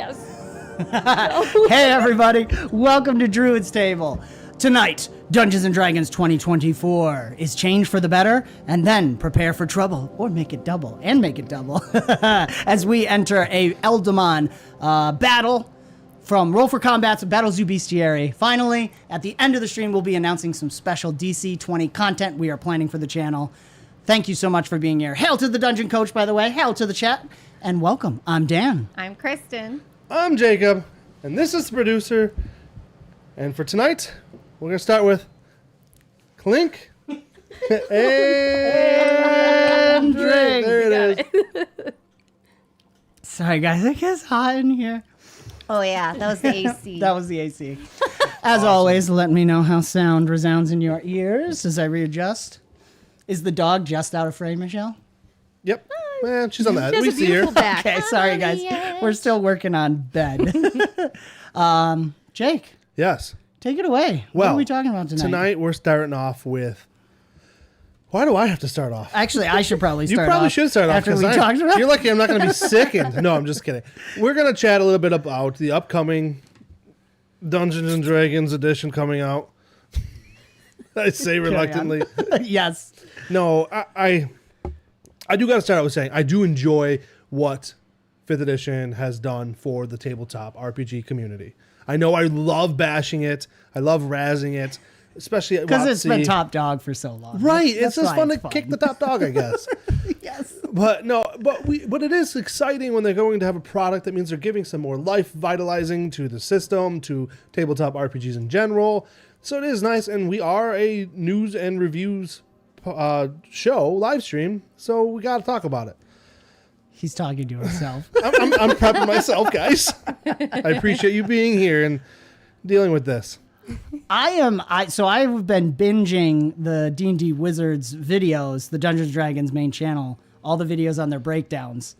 Yes. Hey everybody, welcome to Druid's Table. Tonight, Dungeons & Dragons 2024 is change for the better, and then prepare for trouble, or make it double, and make it double, as we enter a Eldamon battle from Roll for Combat's 𝓑𝓑𝓷. Finally, at the end of the stream, we'll be announcing some special DC 20 content we are planning for the channel. Thank you so much for being here. Hail to the Dungeon Coach, by the way. Hail to the chat, and welcome. I'm Dan. I'm Kristen. I'm Jacob, and this is the producer. And for tonight, we're going to start with Clink and drink. There it is. Sorry, guys. It gets hot in here. Oh, yeah. That was the AC. That was the AC. As always, let me know how sound resounds in your ears as I readjust. Is the dog just out of frame, Michelle? Yep. Man, she's on that. She has We a see her. beautiful back. Okay, sorry, guys. We're still working on bed. Jake, Yes. take it away. What are we talking about tonight? Tonight, we're starting off with... Why do I have to start off? Actually, I should probably You start probably off should start off. after we 'cause talked about You're lucky I'm not going to be sickened. No, I'm just kidding. We're going to chat a little bit about the upcoming Dungeons & Dragons edition coming out. I say reluctantly. Yes. No, I do got to start out with saying I do enjoy what 5th edition has done for the tabletop RPG community. I know I love bashing it. I love razzing it, especially at Because it's been WotC. top dog for so long. Right. That's It's just why fun it's to kick the top dog, I guess. Yes. But it is exciting when they're going to have a product that means they're giving some more life vitalizing to the system, to tabletop RPGs in general. So it is nice, and we are a news and reviews show, live stream, so we got to talk about it. He's talking to himself. I'm prepping myself, guys. I appreciate you being here and dealing with this. So I've been binging the D&D Wizards videos, the Dungeons & Dragons main channel, all the videos on their breakdowns.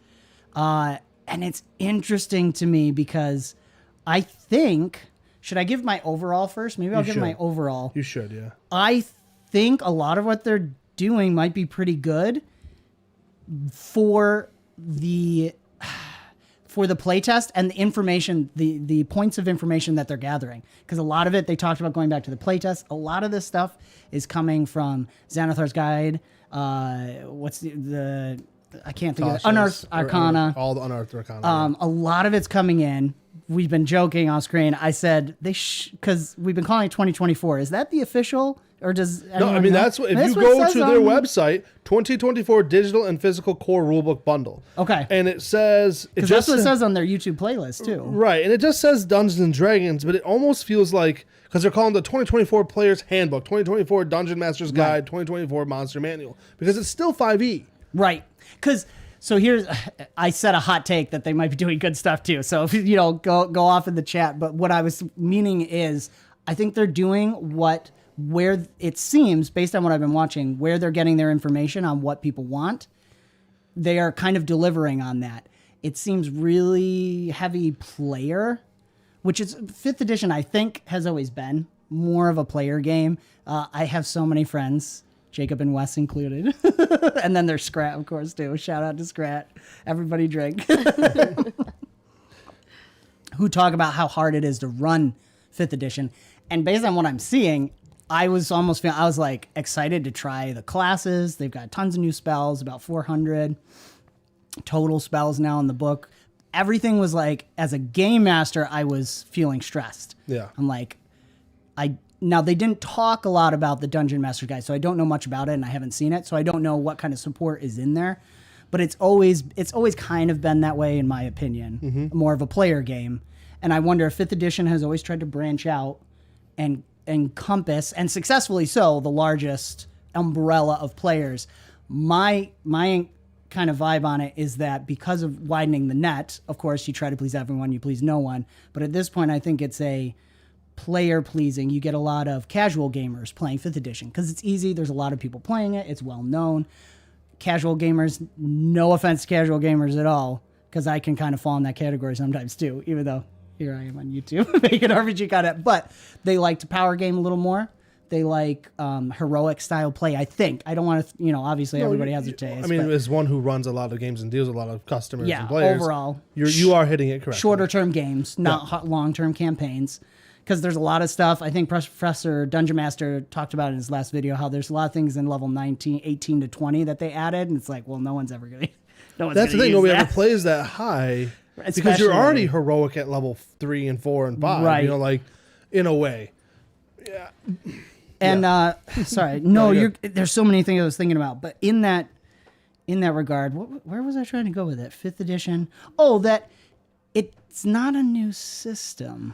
And it's interesting to me because I think, should I give my overall first? Maybe I'll give my overall. You should, yeah. I think a lot of what they're doing might be pretty good for the playtest and the information, the points of information that they're gathering. Because a lot of it, they talked about going back to the playtest. A lot of this stuff is coming from Xanathar's Guide. What's the I can't think of it. Unearthed Arcana. All the Unearthed Arcana. A lot of it's coming in. We've been joking off screen. I said because we've been calling it 2024. Is that the official, or does no? I mean know? that's what if That's you what it go says to their on- website, 2024 digital and physical core rulebook bundle. Okay. And it says Because that's what it says on their YouTube playlist too. Right, and it just says Dungeons and Dragons, but it almost feels like because they're calling the 2024 Player's Handbook, 2024 Dungeon Master's Guide, 2024 Monster Manual, because it's still 5e. Right. So I said a hot take that they might be doing good stuff too. So if go off in the chat. But what I was meaning is, I think they're doing where it seems, based on what I've been watching, where they're getting their information on what people want. They are kind of delivering on that. It seems really heavy player, which is 5th edition, I think, has always been more of a player game. I have so many friends, Jacob and Wes included. And then there's Scrat, of course, too. Shout out to Scrat. Everybody drink. Who talk about how hard it is to run 5th edition. And based on what I'm seeing, I was like excited to try the classes. They've got tons of new spells, about 400 total spells now in the book. Everything was like, as a game master, I was feeling stressed. Yeah. I'm like, now they didn't talk a lot about the Dungeon Master Guide, so I don't know much about it and I haven't seen it, so I don't know what kind of support is in there. But it's always kind of been that way, in my opinion, more of a player game. And I wonder if 5th edition has always tried to branch out and encompass, and successfully so, the largest umbrella of players. My kind of vibe on it is that because of widening the net, of course, you try to please everyone, you please no one. But at this point, I think it's a player pleasing. You get a lot of casual gamers playing 5th edition because it's easy. There's a lot of people playing it. It's well known. Casual gamers, no offense to casual gamers at all, because I can kind of fall in that category sometimes too, even though here I am on YouTube making RPG content. But they like to power game a little more. They like heroic style play. I think. I don't want to. Obviously everybody has a taste. I mean, but as one who runs a lot of games and deals with a lot of customers and players, overall, you are hitting it correctly. Shorter term games, not long term campaigns. Because there's a lot of stuff. I think Professor Dungeon Master talked about in his last video how there's a lot of things in level 18 to 20 that they added, and it's like, well, no one's ever gonna. That's the thing. Nobody ever plays that high because you're already heroic at level 3 and 4 and 5. Right. Like in a way. Yeah. And sorry, there's so many things I was thinking about, but in that regard, where was I trying to go with it? 5th edition. Oh, that it's not a new system.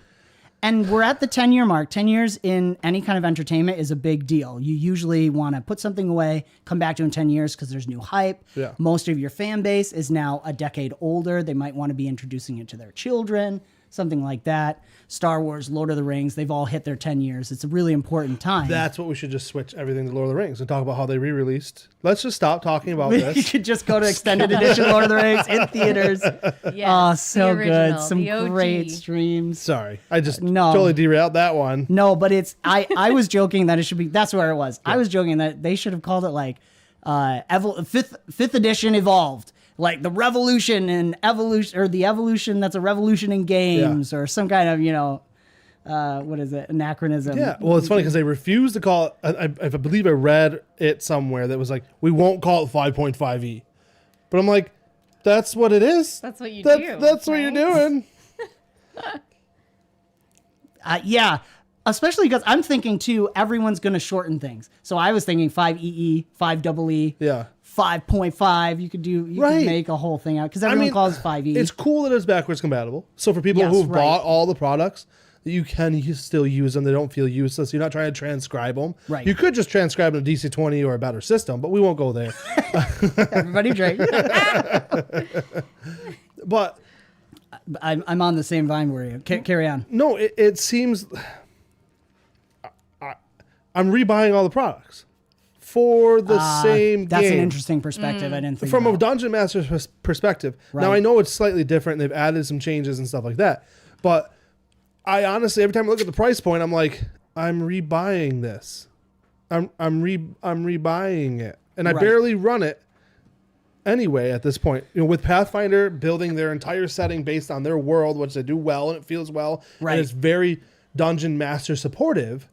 And we're at the 10-year mark. 10 years in any kind of entertainment is a big deal. You usually want to put something away, come back to it in 10 years because there's new hype. Yeah. Most of your fan base is now a decade older. They might want to be introducing it to their children, something like that. Star Wars, Lord of the Rings, they've all hit their 10 years. It's a really important time. That's what we should just switch everything to Lord of the Rings and talk about how they re-released. Let's just stop talking about this. You could just go to extended edition Lord of the Rings in theaters. Yes, so the original, good. Some the OG. great streams. Sorry, I just totally derailed that one. No, but it's I was joking that it should be. That's where it was. Yeah. I was joking that they should have called it like fifth edition evolved, like the revolution and evolution, or the evolution that's a revolution in games, or some kind of what is it, anachronism. Yeah, well, it's funny because they refused to call it. I believe I read it somewhere that was like, we won't call it 5.5e, but I'm like, that's what it is. That's what you do. That's what you're doing. Yeah, especially because I'm thinking too, everyone's going to shorten things. So I was thinking 5EE, 5EE, Yeah. 5.5. You could make a whole thing out because everyone calls 5E. It's cool that it's backwards compatible. So for people who've bought all the products, you can still use them. They don't feel useless. You're not trying to transcribe them. Right. You could just transcribe them to DC-20 or a better system, but we won't go there. Everybody drink. But I'm on the same vine where you. Carry on. no, it seems I'm rebuying all the products for the same That's game. an interesting perspective. I didn't think From about. a Dungeon Master's perspective. Right. Now I know it's slightly different. They've added some changes and stuff like that, but I honestly, every time I look at the price point, I'm like, I'm rebuying this. I'm rebuying it, and I barely run it anyway at this point. With Pathfinder building their entire setting based on their world, which they do well and it feels well, and it's very Dungeon Master supportive.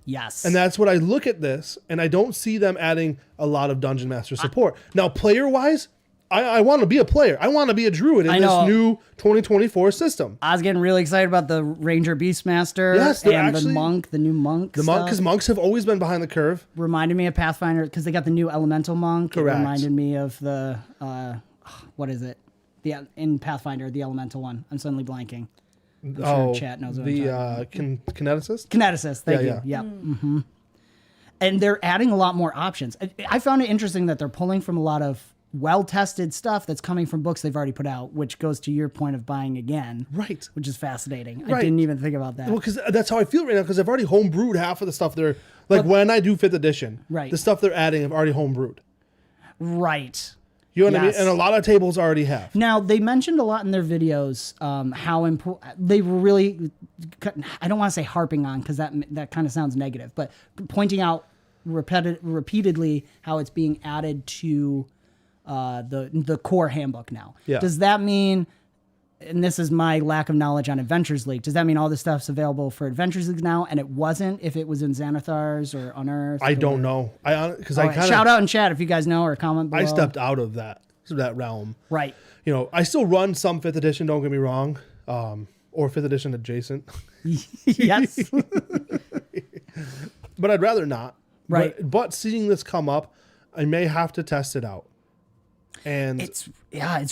Yes. And that's what I look at this, and I don't see them adding a lot of Dungeon Master support. Now, player-wise, I want to be a player. I want to be a druid in this new 2024 system. I was getting really excited about the Ranger Beastmaster and the monk, the new monk. Because monks have always been behind the curve. Reminded me of Pathfinder because they got the new elemental monk. Correct. It reminded me of the, what is it? In Pathfinder, the elemental one. I'm suddenly blanking. I'm sure chat knows what I'm talking about. Kineticist? Kineticist, thank you. Yeah. Mm-hmm. And they're adding a lot more options. I found it interesting that they're pulling from a lot of well-tested stuff that's coming from books they've already put out, which goes to your point of buying again. Right. Which is fascinating. Right. I didn't even think about that. Well, because that's how I feel right now, because I've already homebrewed half of the stuff they're... Like, when I do 5th edition, the stuff they're adding I've already homebrewed. Right. You know what I mean? And a lot of tables already have. Now, they mentioned a lot in their videos how important... They were really... I don't want to say harping on, because that kind of sounds negative, but pointing out repeatedly how it's being added to... the core handbook now. Yeah. Does that mean, and this is my lack of knowledge on Adventures League, does that mean all this stuff's available for Adventures League now and it wasn't if it was in Xanathar's or Unearthed? I don't know. I kind of shout out in chat if you guys know or comment below. I stepped out of that realm. Right. I still run some 5th edition, don't get me wrong. Or 5th edition adjacent. Yes. But I'd rather not. Right. But seeing this come up, I may have to test it out. And it's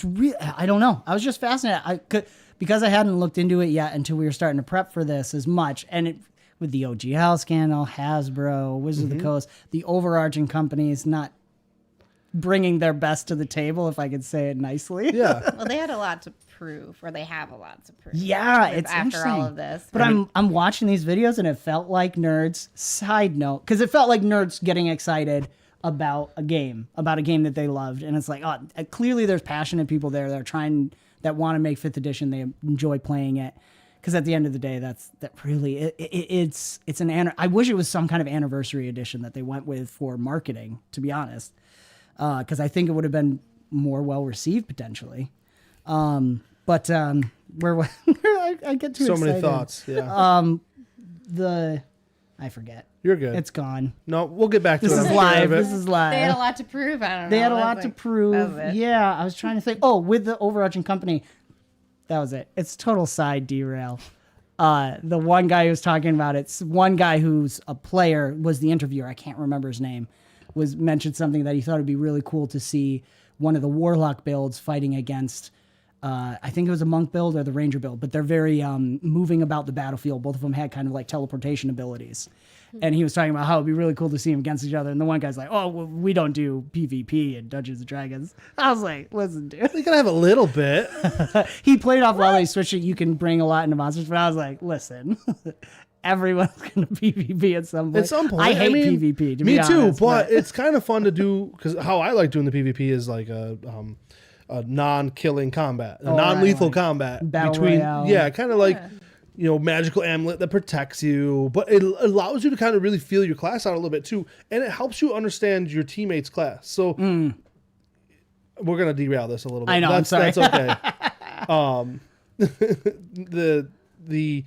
real. I don't know. I was just fascinated. Because I hadn't looked into it yet until we were starting to prep for this as much. And with the OG House scandal, Hasbro, Wizards of the Coast, the overarching companies not bringing their best to the table, if I could say it nicely. Yeah. Well, they had a lot to prove, or they have a lot to prove. Yeah, it's after interesting. all of this. But I'm watching these videos and it felt like nerds. Side note, because it felt like nerds getting excited about a game that they loved, and it's like, clearly there's passionate people there that want to make 5th edition. They enjoy playing it. because at the end of the day, that really it's I wish it was some kind of anniversary edition that they went with for marketing, to be honest, because I think it would have been more well received potentially. But where I get too so excited. many thoughts. Yeah. I forget. You're good. It's gone. No, we'll get back to This it. is I'm live. sure of it. This is live. They had a lot to prove. I don't know. They had a That's lot to like- prove. that was it. Yeah, I was trying to think. Oh, with the overarching company, that was it. It's total side derail. The one guy who was talking about it's one guy who's a player was the interviewer. I can't remember his name. Was mentioned something that he thought it'd be really cool to see one of the warlock builds fighting against. I think it was a monk build or the ranger build, but they're very moving about the battlefield. Both of them had kind of like teleportation abilities. And he was talking about how it'd be really cool to see them against each other. And the one guy's like, oh, well, we don't do PvP in Dungeons & Dragons. I was like, listen, dude. You gotta have a little bit. He played off while they switched it. You can bring a lot into monsters. But I was like, listen, everyone's going to PvP at some point. At some point. I hate mean, PvP, to me be honest. too, but it's kind of fun to do because how I like doing the PvP is like a non-killing combat, a non-lethal like combat Battle between, Royale. yeah, kind of like, magical amulet that protects you, but it allows you to kind of really feel your class out a little bit too, and it helps you understand your teammates' class. So we're gonna derail this a little bit. I know, I'm sorry. That's okay. The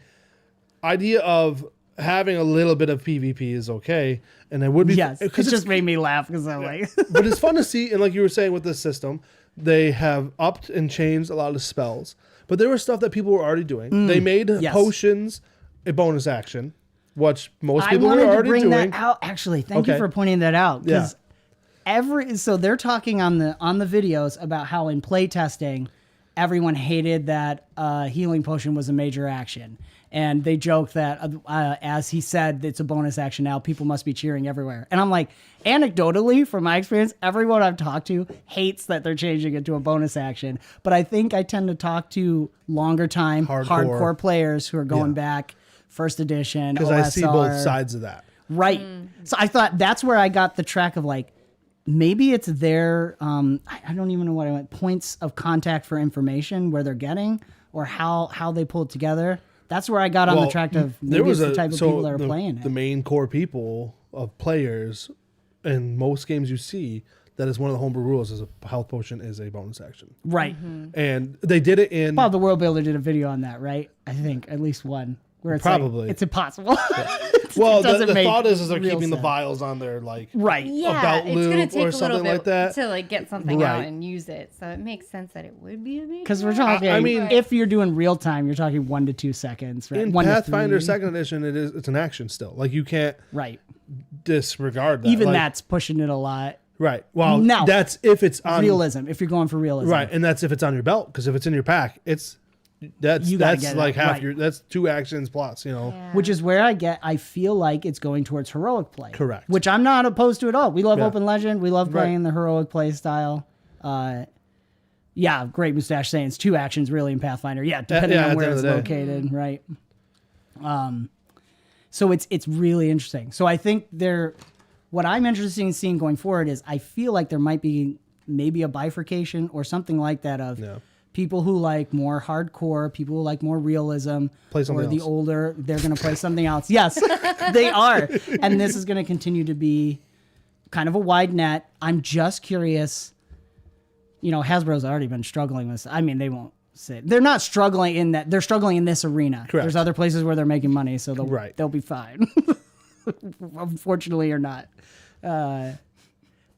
idea of having a little bit of PvP is okay, and it would be Yes, it because just made me laugh because I'm like, but it's fun to see, and like you were saying with this system, they have upped and changed a lot of spells. But there was stuff that people were already doing. They made potions a bonus action, which most I people were wanted to already bring doing. that out. Actually, thank you Okay. for pointing that out. Yeah. Because so they're talking on the videos about how in playtesting, everyone hated that healing potion was a major action. And they joked that, as he said, it's a bonus action now. People must be cheering everywhere. And I'm like, anecdotally, from my experience, everyone I've talked to hates that they're changing it to a bonus action. But I think I tend to talk to longer time, hardcore players who are going back, first edition, Because OSR. I see both sides of that. Right. So I thought that's where I got the track of like, maybe it's their, I don't even know what I went, points of contact for information where they're getting or how they pull it together. That's where I got on the track of maybe it's the type of people that are playing it. The main core people of players in most games you see, that is one of the homebrew rules is a health potion is a bonus action. Right. And they did it in... Bob the World Builder did a video on that, right? I think at least one. Where it's Probably. like, it's impossible. Well, doesn't the make thought is they're real keeping the sense. vials on their like Right. Yeah, about it's loop gonna or take a little something bit like that. to like get something out Right. and use it. So it makes sense that it would be a big. Because we're talking, I mean- if you're doing real time, you're talking 1 to 2 seconds. Right? In 1 to Pathfinder 3. Second Edition, it's an action still. Like you can't Right. disregard that. Even Like, that's pushing it a lot. right. Well, No. that's if it's on Realism, if you're going for realism. right, and that's if it's on your belt. Because if it's in your pack, it's You gotta that's get it like out, half right. your. That's 2 actions plus. Which is where I feel like it's going towards heroic play. Correct. Which I'm not opposed to at all. We love Yeah. open legend. We love Right. playing the heroic play style. Yeah, great mustache saying it's 2 actions really in Pathfinder. Yeah, depending yeah, on at where the it's end of the day. located, right? So it's really interesting. So I think what I'm interested in seeing going forward is I feel like there might be maybe a bifurcation or something like that of Yeah. people who like more hardcore, people who like more realism, Play something or the else. older, they're going to play something else. Yes, they are. And this is going to continue to be kind of a wide net. I'm just curious. Hasbro's already been struggling with this. I mean, they won't say they're not struggling in that. They're struggling in this arena. Correct. There's other places where they're making money, so Right. they'll be fine. Unfortunately or not.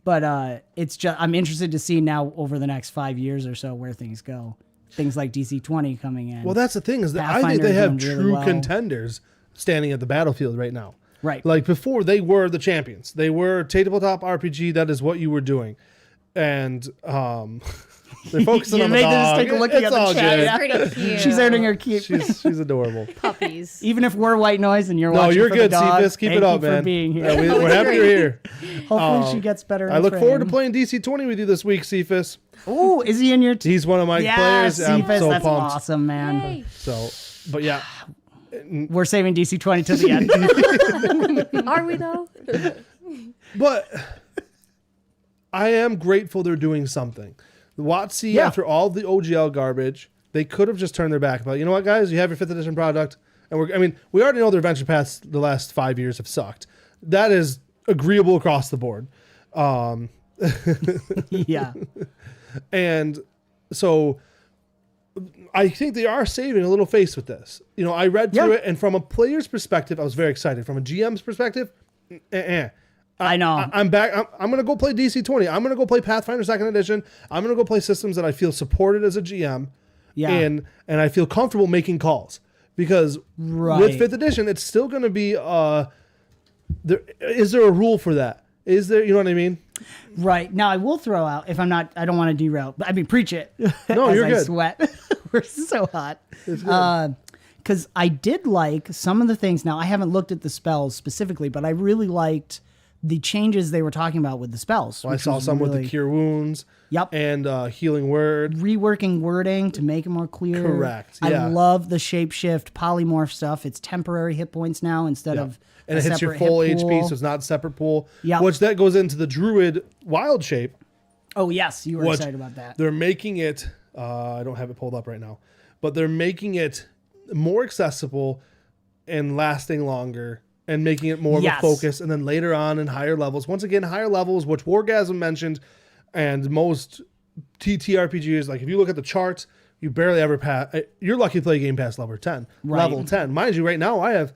But it's just I'm interested to see now over the next 5 years or so where things go. Things like DC-20 coming in. Well, that's the thing is that I think Pathfinder they have doing really true well. contenders standing at the battlefield right now. Right. Like before, they were the champions. They were tabletop RPG. That is what you were doing, and they're focusing You on the made the dog. mistake of looking It's at the all chat. good. Yeah. Pretty cute. She's earning her keep. She's adorable. puppies. Even if we're white noise and you're No, watching you're for good, the dog, Cephas. Keep thank it up, you man. for being here. Yeah, we're happy you're here. Hopefully she gets better. I look forward to playing DC-20 with you this week, Cephas. Oh, is he in your team? He's one of my Yeah, players. I'm Cephas, so that's pumped. awesome, man. Yay. So, but yeah, We're saving DC-20 to the end. Are we though? but I am grateful they're doing something. The WotC, Yeah. after all the OGL garbage, They could have just turned their back. But you know what, guys? You have your 5th edition product. And we already know their adventure paths the last 5 years have sucked. That is agreeable across the board. Yeah. And so I think they are saving a little face with this. I read through it, and from a player's perspective, I was very excited. From a GM's perspective, I know. I'm back. I'm going to go play DC20. I'm going to go play Pathfinder 2nd Edition. I'm going to go play systems that I feel supported as a GM. Yeah. And I feel comfortable making calls. Because with 5th edition, it's still going to be, is there a rule for that? Is there, you know what I mean? Right. Now, I will throw out, if I'm not, I don't want to derail, but preach it. No, you're good. I sweat. We're so hot. Because I did like some of the things. Now, I haven't looked at the spells specifically, but I really liked the changes they were talking about with the spells. Well, I saw some with the Cure Wounds. Yep. And Healing Word. Reworking wording to make it more clear. Correct. Yeah. I love the shapeshift polymorph stuff. It's temporary hit points now instead of and it hits your full HP, so it's not a separate pool. Yeah. Which that goes into the Druid wild shape. Oh, yes. You were excited about that. They're making it, I don't have it pulled up right now, but they're making it more accessible and lasting longer and making it more of a focus. And then later on in higher levels, once again, higher levels, which Wargasm mentioned, and most TTRPGs, like if you look at the charts, you barely ever pass. You're lucky to play Game Pass level 10. Right. Level 10. Mind you, right now I have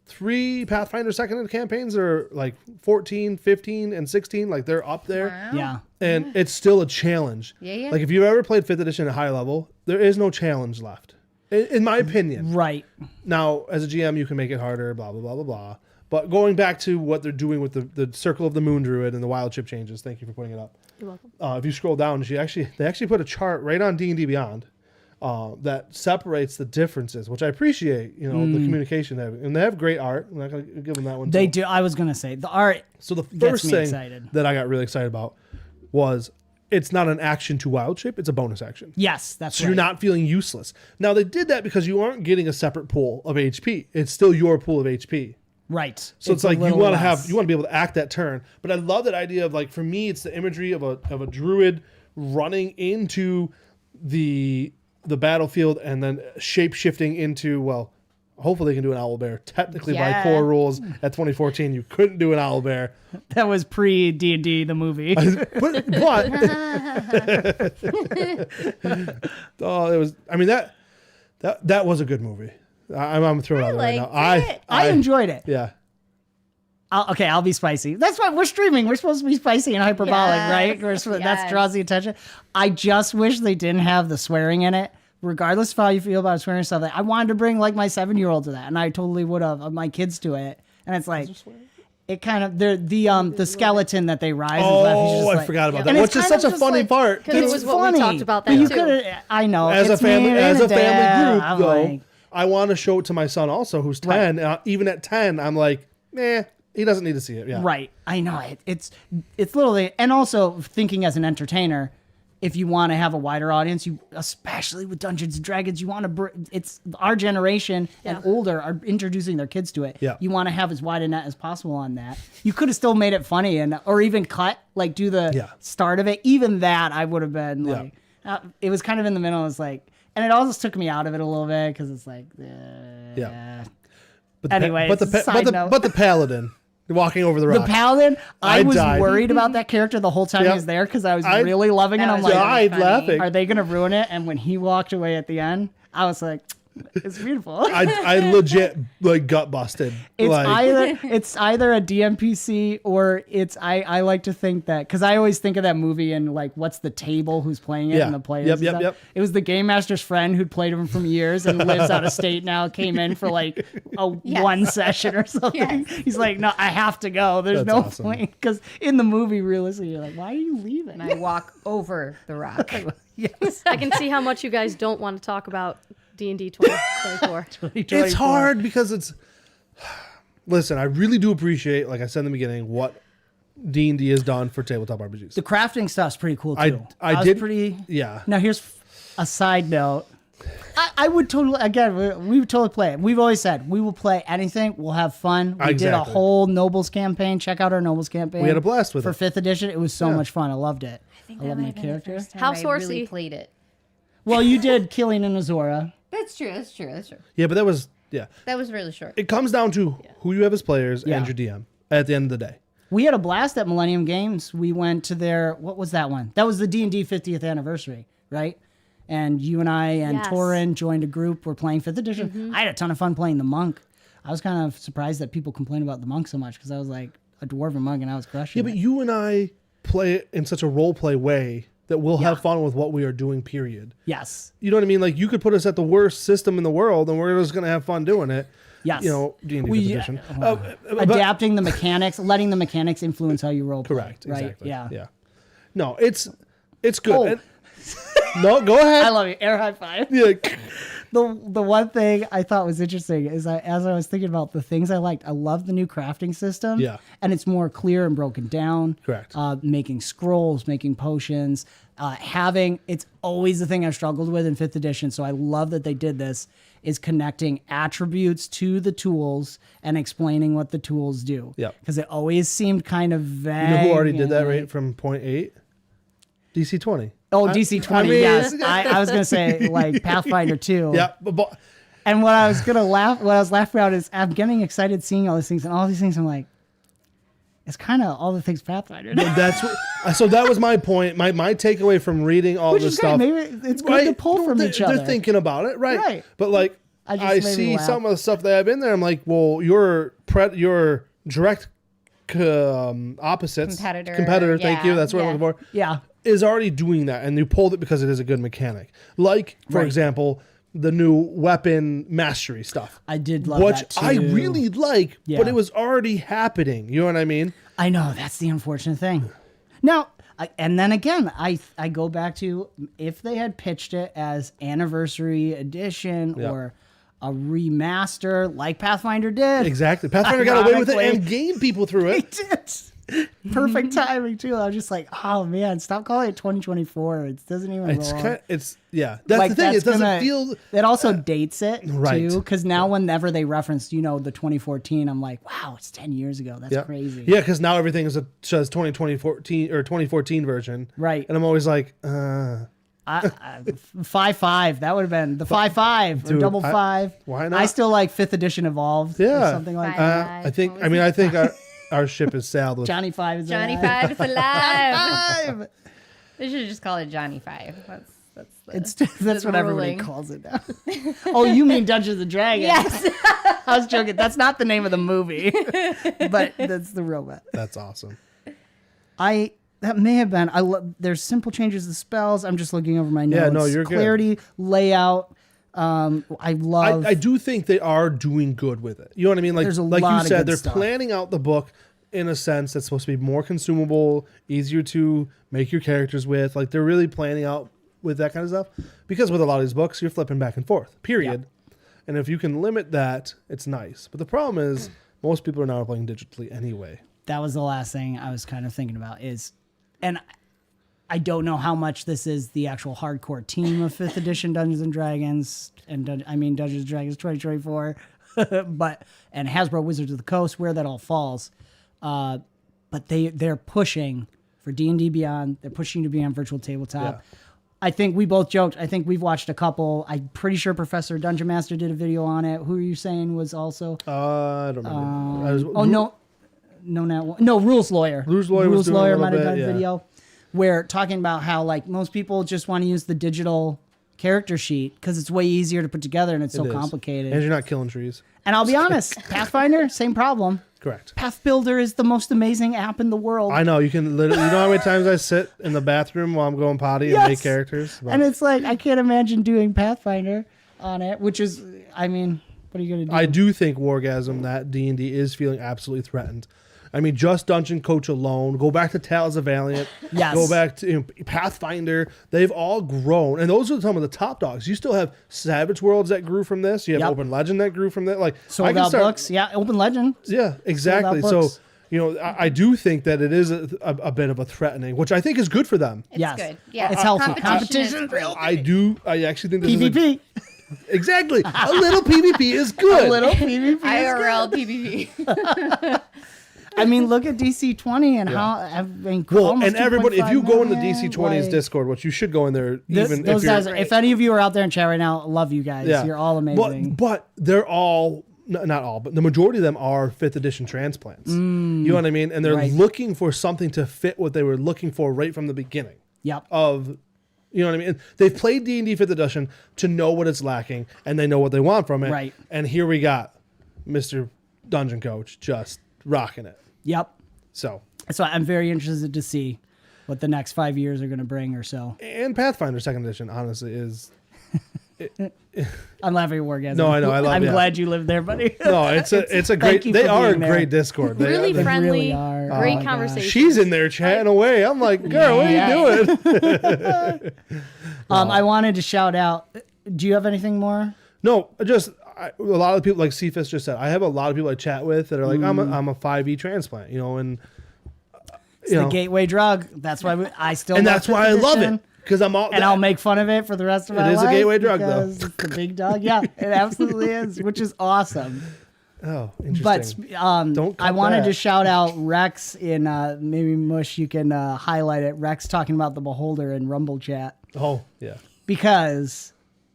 3 Pathfinder 2nd Edition campaigns that are like 14, 15, and 16. Like they're up there. Wow. Yeah. And it's still a challenge. Yeah. Like if you've ever played 5th edition at high level, there is no challenge left, in my opinion. Right. Now, as a GM, you can make it harder, blah, blah, blah, blah, blah. But going back to what they're doing with the Circle of the Moon Druid and the wild chip changes, thank you for putting it up. You're welcome. If you scroll down, they actually put a chart right on D&D Beyond that separates the differences, which I appreciate, the communication they have. And they have great art. I'm not going to give them that one. They do. I was going to say the art. So the gets first me thing excited. that I got really excited about was it's not an action to wild shape, it's a bonus action. Yes, that's So right. you're not feeling useless. Now they did that because you aren't getting a separate pool of HP. It's still your pool of HP. Right. So it's like a you little want to less. be able to act that turn. But I love that idea of like, for me, it's the imagery of a druid running into the battlefield and then shape shifting into, well, hopefully they can do an owlbear. Technically by Yeah. core rules at 2014, you couldn't do an owlbear. That was pre D&D the movie. But oh, it was. I mean that was a good movie. I'm throwing it out there right now. liked it. I enjoyed it. Yeah. I'll be spicy. That's why we're streaming. We're supposed to be spicy and hyperbolic, Yes. right? That draws the attention. I just wish they didn't have the swearing in it. Regardless of how you feel about swearing stuff, I wanted to bring like my 7-year-old to that, and I totally would have my kids to it. And it's like it kind of the skeleton that they rise. and laugh, he's just I like, forgot about and that. it's Which is kind such of a just funny like- part. Because it It's was what funny. we talked about But that you too. could. I know. As a it's me family, and as a family dad. group, I'm though, like, I want to show it to my son also, who's 10. Even at 10, I'm like, he doesn't need to see it. Yeah. right. I know it. It's literally, and also thinking as an entertainer, if you want to have a wider audience, you especially with Dungeons and Dragons, you want to. It's our generation and older are introducing their kids to it. Yeah. You want to have as wide a net as possible on that. You could have still made it funny or even cut do the start of it. Even that I would have been like, it was kind of in the middle. It's like, and it also took me out of it a little bit because it's like, Yeah. Anyway, but the paladin walking over the The rock. paladin, I was died. worried about that character the whole time he was there because I was really loving it. That I'm was like, died funny. laughing. are they going to ruin it? And when he walked away at the end, I was like, it's beautiful. I legit like gut busted. It's either a DMPC or I like to think that because I always think of that movie and like what's the table who's playing it and the players. Yep, and yep, stuff. yep. It was the game master's friend who'd played him from years and lives out of state now. Came in for like one session or something. Yes. He's like, no, I have to go. There's That's no awesome. point because in the movie, realistically, you're like, why are you leaving? And I walk over the rock. Yes. I can see how much you guys don't want to talk about D&D 2024. It's hard because it's. Listen, I really do appreciate, like I said in the beginning, what D&D has done for tabletop RPGs. The crafting stuff's pretty cool I too. Was did pretty. Yeah. Now here's a side note. I would totally we would totally play it. We've always said we will play anything. We'll have fun. We did a Exactly. whole Nobles campaign. Check out our Nobles campaign. We had a blast with for it. 5th edition. It was so much fun. I loved it. I think I love that my might have been the character. first time How I sourcey? really played it. Well, you did Killing in Azora. That's true. That's true. Yeah, but that was That was really short. It comes down to who you have as players Yeah. and your DM at the end of the day. We had a blast at Millennium Games. We went to their, what was that one? That was the D&D 50th anniversary, right? And you and I and Yes. Torin joined a group. We're playing 5th edition. I had a ton of fun playing the monk. I was kind of surprised that people complain about the monk so much because I was like a dwarven monk and I was crushing Yeah, but it. you and I play it in such a role play way that we'll have fun with what we are doing, period. Yes. You know what I mean? Like, you could put us at the worst system in the world and we're just going to have fun doing it. Yes. You know, D&D 5th edition. But- Adapting the mechanics, letting the mechanics influence how you roll play. Correct. Right? Exactly. Yeah. No, it's good. Oh. And- no, go ahead. I love you. Air high five. Yeah. The one thing I thought was interesting is as I was thinking about the things I liked, I love the new crafting system. Yeah. And it's more clear and broken down. Correct. Making scrolls, making potions, it's always the thing I've struggled with in 5th edition. So I love that they did this, is connecting attributes to the tools and explaining what the tools do. Yeah. Because it always seemed kind of vague. You know who already did that and right from point 8? DC 20. Oh, DC 20, yes. I was going to say, like, Pathfinder 2. Yeah. But And what I was laughing about is I'm getting excited seeing all these things, and all these things I'm like, it's kind of all the things Pathfinder did. that's what, so that was my point. My takeaway from reading all Which this is great. stuff. Maybe it's good to pull from each other. They're thinking about it, right? Right. But like, I just I made me see laugh. some of the stuff they have in there. I'm like, well, your direct opposites Competitor, Thank you. yeah, That's what yeah. I'm looking for. Yeah. Is already doing that, and you pulled it because it is a good mechanic. Like, for Right. example, the new weapon mastery stuff. I did love which that too. I really like, Yeah. but it was already happening. You know what I mean? I know, that's the unfortunate thing. Now, and then again, I go back to if they had pitched it as anniversary edition Yep. or a remaster like Pathfinder did. Exactly. Pathfinder got away with it Ironically. and gained people through They it. did. Perfect timing too. I was just like, oh man, stop calling it 2024. It doesn't even It's roll. That's the thing. It doesn't feel. It also dates it Right. too, because now whenever they reference, the 2014, I'm like, wow, it's 10 years ago. That's Yeah. crazy. Yeah, because now everything says 2014 or 2014 version. Right. And I'm always like, 5.5. That would have been the 5.5 or Dude, double 5. why not? I still like 5th edition evolved. Yeah. Or something like Five. that. I think our ship is sailed with. Johnny 5 is Johnny alive. Five is alive. 5. They should just call it Johnny Five. That's That's what everybody ruling. calls it now. Oh, you mean Dungeons and Dragons? Yes. I was joking. That's not the name of the movie, but that's the robot. That's awesome. That may have been. There's simple changes to spells. I'm just looking over my notes. Yeah, no, you're good. Clarity, layout. I love. I do think they are doing good with it. You know what I mean? Like, There's a like lot you of said, good they're stuff. planning out the book in a sense that's supposed to be more consumable, easier to make your characters with. Like, they're really planning out with that kind of stuff. Because with a lot of these books, you're flipping back and forth, period. And if you can limit that, it's nice. But the problem is, most people are now playing digitally anyway. That was the last thing I was kind of thinking about and I don't know how much this is the actual hardcore team of 5th edition Dungeons and Dragons Dungeons and Dragons 2024, and Hasbro Wizards of the Coast, where that all falls. But they're pushing for D&D Beyond. They're pushing to be on virtual tabletop. Yeah. I think we both joked. I think we've watched a couple. I'm pretty sure Professor Dungeon Master did a video on it. Who are you saying was also? I don't remember. Rules Lawyer. Rules Lawyer was doing a little might have bit, done a yeah. video where talking about how like most people just want to use the digital character sheet because it's way easier to put together and it's so It is. complicated. And you're not killing trees. And I'll be honest, Pathfinder, same problem. Correct. Path Builder is the most amazing app in the world. I know. You can literally, you know how many times I sit in the bathroom while I'm going potty and Yes. make characters? But And it's like, I can't imagine doing Pathfinder on it, which is, I mean, what are you going to do? I do think Wargasm, that D&D is feeling absolutely threatened. I mean, just Dungeon Coach alone. Go back to Tales of Valiant. Yes. Go back to Pathfinder. They've all grown, and those are some of the top dogs. You still have Savage Worlds that grew from this. You have Yep. Open Legend that grew from that. Like Sold out books. Yeah, Open Legend. Yeah, exactly. So books. I do think that it is a bit of a threatening, which I think is good for them. It's Yes. good. Yeah. It's healthy. Competition is Competition. I actually think this is PvP. exactly a little PvP is good. A little PvP. IRL PvP. I mean, look at DC20 and how I mean, Well, almost and everybody, if you 2.5 go in the million, DC20's like, Discord, which you should go in there, those even if guys, you're, if any of you are out there in chat right now, love you guys. yeah. You're all amazing. But they're all, not all, but the majority of them are 5th edition transplants. You know what I mean? And they're right. looking for something to fit what they were looking for right from the beginning. Yep. Of, you know what I mean? They've played D&D 5th edition to know what it's lacking, and they know what they want from it. Right. And here we got Mr. Dungeon Coach just rocking it. Yep. So I'm very interested to see what the next 5 years are going to bring or so. and Pathfinder 2nd edition, honestly, is... I'm laughing at Wargasm. No, I know, I love I'm it. glad you live there, buddy. No, it's a great... you They for are a being there. great Discord. They Really are, friendly, really are. Oh great my gosh. conversation. she's in there chatting away. I'm like, girl, what are you doing? I wanted to shout out. Do you have anything more? No, a lot of people, like Cephas just said, I have a lot of people I chat with that are like, I'm a 5e transplant, you know, and It's the gateway drug. That's why I still and love that's why I fifth love edition, it because I'm all And I'll make fun of it for the rest of my It life. is a gateway drug, though. because it's the big dog. Yeah, it absolutely is, which is awesome. Oh, interesting. But Don't cut I wanted that. to shout out Rex in maybe Mush. You can highlight it. Rex talking about the Beholder in Rumble chat, Oh, yeah. because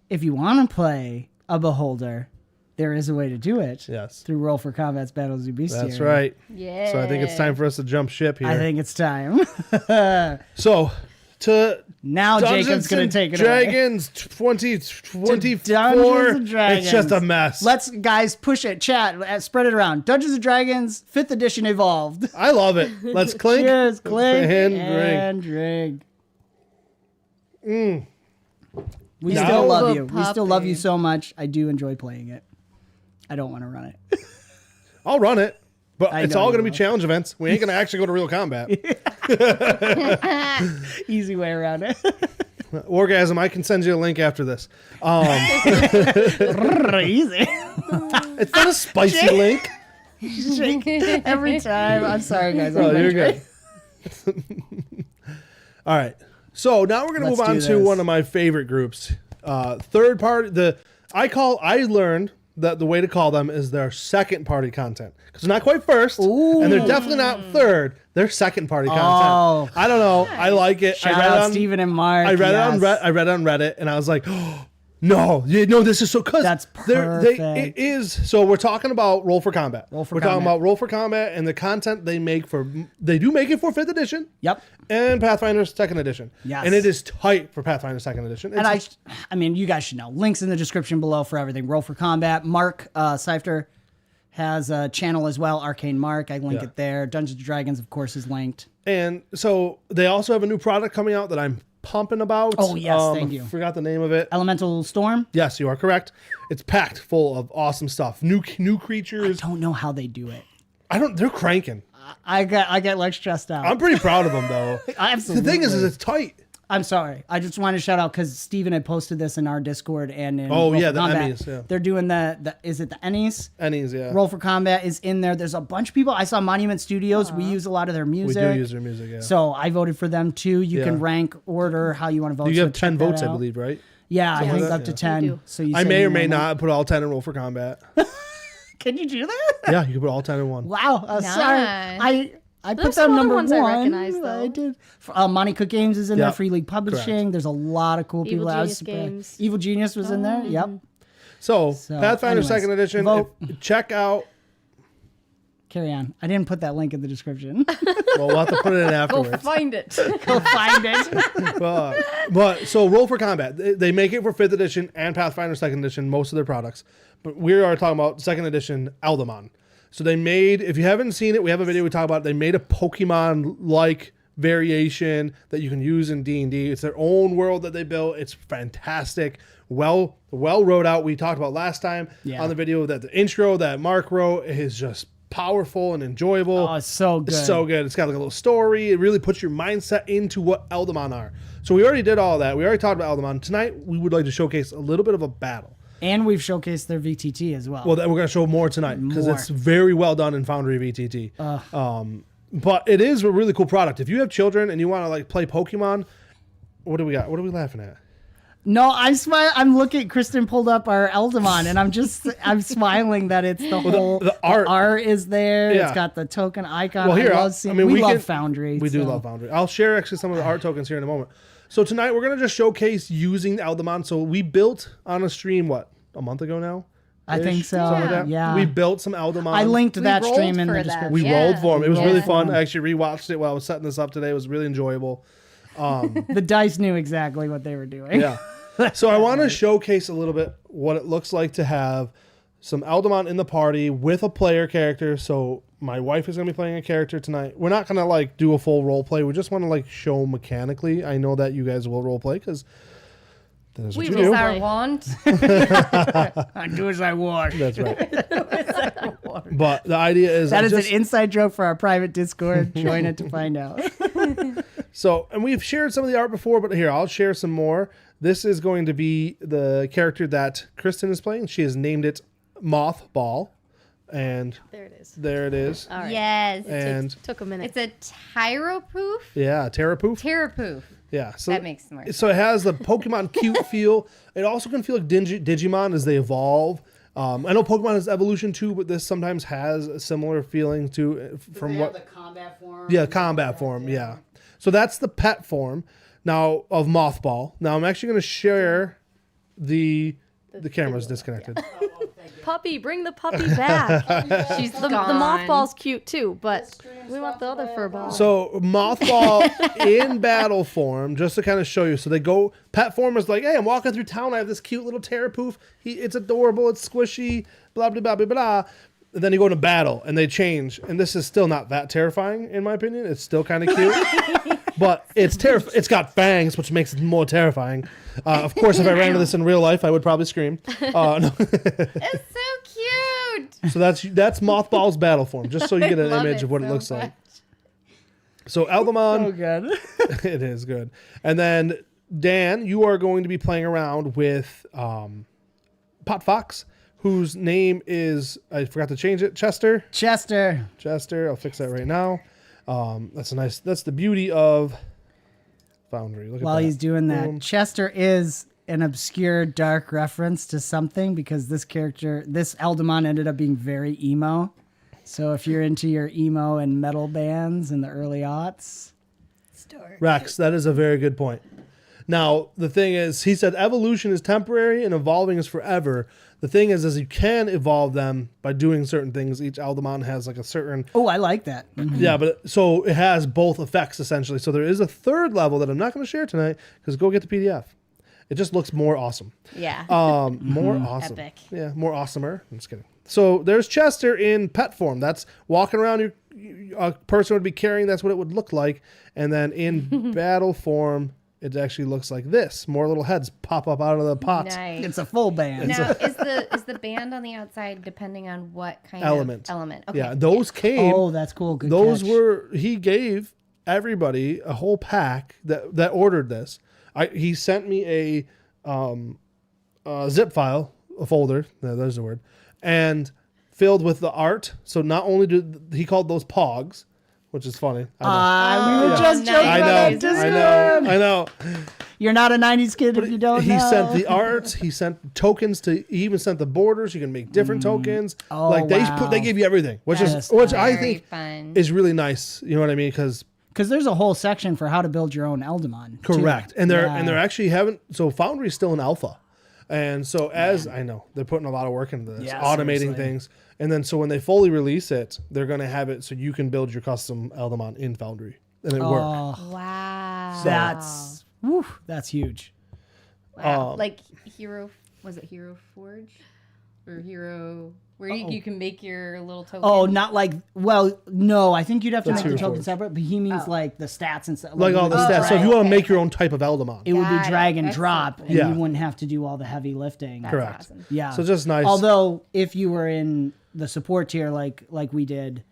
if you want to play a Beholder, there is a way to do it. Yes. Through Roll for Combat's Battles of Bestiary. That's right. Yeah. So I think it's time for us to jump ship here. I think it's time. so. To Now Dungeons Jacob's going and to take it away. Dragons 2024. Dungeons and Dragons. It's just a mess. Let's, guys, push it. Chat, spread it around. Dungeons and Dragons, 5th edition evolved. I love it. Let's clink. Cheers, clink, and drink. We Now- still love The you. We still love you puppy. so much. I do enjoy playing it. I don't want to run it. I'll run it. But I it's know all you going to be will. challenge events. We ain't going to actually go to real combat. Easy way around it. Orgasm, I can send you a link after this. Easy. It's not a spicy link. Every time. I'm sorry, guys. Oh, I'm you're gonna good. All right. So now we're going to Let's move on do to this. one of my favorite groups. Third party. I learned that the way to call them is their second party content. Because they're not quite first. And they're definitely not third. They're second party content. I don't know. I like it. Shout I read out on, Stephen and Mark. I read it on yes. I read it on Reddit and I was like, oh, no, this is so cause That's it is. So we're talking about Roll for Combat. Roll for we're talking Combat. about Roll for Combat and the content they make they do make it for 5th edition. Yep. And Pathfinder 2nd edition. Yes. And it is tight for Pathfinder 2nd edition. And I mean, you guys should know. Links in the description below for everything. Roll for Combat. Mark Seifter has a channel as well, Arcane Mark. I link it there. Dungeons & Dragons, of course, is linked. And so they also have a new product coming out that I'm pumping about. Oh, yes, thank you. I forgot the name of it. Elemental Storm. Yes, you are correct. It's packed full of awesome stuff. New creatures. Don't know how they do it. They're cranking. I get like stressed out. I'm pretty proud of them though. Absolutely. The thing is it's tight. I'm sorry. I just wanted to shout out because Steven had posted this in our Discord and in Oh, Roll yeah, for the Combat. Emmys, yeah. They're doing is it the Ennies? Ennies, yeah. Roll for Combat is in there. There's a bunch of people. I saw Monument Studios. We use a lot of their We music. do use their music, yeah. So I voted for them too. You Yeah. can rank, order how you want to vote. you so have 10 check that votes, I out. believe, right? Yeah, I Yes. think Yeah. up to We 10. do. So you I say may you or may want- not put all 10 in Roll for Combat. Can you do that? Yeah, you can put all 10 in one. Wow. Sorry. Nice. I put There's that some other number ones one. I recognize, though. I did. Monty Cook Games is in there. Yep. Free League Publishing. Correct. There's a lot of cool people. Evil I was Genius surprised. Games. Evil Genius was in there. Yep. So, Pathfinder anyways, 2nd edition, vote. check out. Carry on. I didn't put that link in the description. Well, we'll have to put it in Go afterwards. find it. Go find it. But so Roll for Combat, they make it for 5th edition and Pathfinder 2nd edition, most of their products. But we are talking about 2nd edition Eldamon. So they made, if you haven't seen it, we have a video we talk about it. They made a Pokemon-like variation that you can use in D&D. It's their own world that they built. It's fantastic. Well wrote out. We talked about last time on the video that the intro that Mark wrote is just powerful and enjoyable. Oh, it's so good. It's so good. It's got like a little story. It really puts your mindset into what Eldamon are. So we already did all that. We already talked about Eldamon. Tonight, we would like to showcase a little bit of a battle. And we've showcased their VTT as well. Well, we're going to show more tonight because More. it's very well done in Foundry VTT. But it is a really cool product. If you have children and you want to like play Pokemon, what do we got? What are we laughing at? No, I'm smiling. I'm looking. Kristen pulled up our Eldamon, and I'm smiling that it's the whole the art is there. Yeah. It's got the token icon. Well, here, we love Foundry. We do love Foundry. I'll share actually some of the art tokens here in a moment. So tonight we're gonna just showcase using the Eldamon. So we built on a stream a month ago now. I think so. Something like that. Yeah. We built some Eldamon. I linked We that rolled stream in for the them. description. We rolled for them. It was really Yeah. fun. I actually rewatched it while I was setting this up today. It was really enjoyable. The dice knew exactly what they were doing. Yeah. So I want to showcase a little bit what it looks like to have some Eldamon in the party with a player character. So my wife is going to be playing a character tonight. We're not going to like do a full role play. We just want to like show mechanically. I know that you guys will role play because that is what you will do. It's our play. want. I do as I want. That's right. But the idea is That is an inside joke for our private Discord. Join it to find out. So, and we've shared some of the art before, but here, I'll share some more. This is going to be the character that Kristen is playing. She has named it Mothball. And There it is. there it is. All right. Yes. And Took a minute. It's a Tyropoof. yeah, Terrapoof. Terrapoof. Yeah. So That makes more sense. So it has the Pokemon cute feel. It also can feel like Digimon as they evolve. I know Pokemon has evolution too, but this sometimes has a similar feeling to from what. the combat form. Yeah, combat form. Yeah. So that's the pet form now of Mothball. Now I'm actually going to share the camera's disconnected. Puppy, bring the puppy back. She's The gone. mothball's cute too, but we want the other fur ball. So Mothball in battle form, just to kind of show you. So they go, pet form is like, hey, I'm walking through town. I have this cute little Terrapoof. It's adorable. It's squishy, blah, blah, blah, blah, blah. And then you go into battle and they change. And this is still not that terrifying, in my opinion. It's still kind of cute. But it's it's got fangs, which makes it more terrifying. Of course, if I ran into this in real life, I would probably scream. No. It's so cute. So that's Mothball's battle form, just so you get an Love image of what it so looks like. much. So Eldamon, Oh, good. it is good. And then Dan, you are going to be playing around with Pot Fox, whose name is, I forgot to change it, Chester. Chester. I'll fix that right now. That's the beauty of Foundry. Look at While that. he's doing that, Boom. Chester is an obscure dark reference to something because this Eldamon ended up being very emo. So if you're into your emo and metal bands in the early aughts, Rex, that is a very good point. Now, the thing is, he said evolution is temporary and evolving is forever. The thing is you can evolve them by doing certain things. Each Eldamon has like a certain... oh, I like that. Yeah, but so it has both effects, essentially. So there is a third level that I'm not going to share tonight because go get the PDF. It just looks more awesome. Yeah. More awesome. Epic. Yeah, more awesomer. I'm just kidding. So there's Chester in pet form. That's walking around. A person would be carrying. That's what it would look like. And then in battle form, it actually looks like this. More little heads pop up out of the pots. Nice. It's a full band. Now, is the band on the outside depending on what kind Element. of element? Okay. Yeah, those came. Oh, that's cool. Good Those catch. he gave everybody a whole pack that ordered this. He sent me a zip file, a folder. No, there's the word, and filled with the art. So not only did he called those pogs, which is funny. I we were Oh, just joking nice. about that. I know. You're not a 90s kid if you don't He know. sent the art. He sent tokens to. He even sent the borders. You can make different tokens. Oh, like wow. they give you everything, which That's I Very think fun. is really nice. You know what I mean? Because Because there's a whole section for how to build your own Eldamon. too. correct, and they're Yeah. actually haven't. So Foundry's still in alpha, and so as I know, they're putting a lot of work into this, Yeah, automating seriously. things, and then so when they fully release it, they're going to have it so you can build your custom Eldamon in Foundry, and it works. Oh, Wow. that's huge. Wow. Like was it Hero Forge? Or Hero, where you can make your little token? Oh, not like, well, no, I think you'd have to That's make the Hero token Forge. separate, but he means like the stats and stuff. Like all the stats. So if you want to make your own type of Eldamon, it would be Got it. drag and That's drop, so and Yeah. you wouldn't have to do all the heavy lifting. That's correct. awesome. Yeah. So just nice. Although, if you were in the support tier, like we did,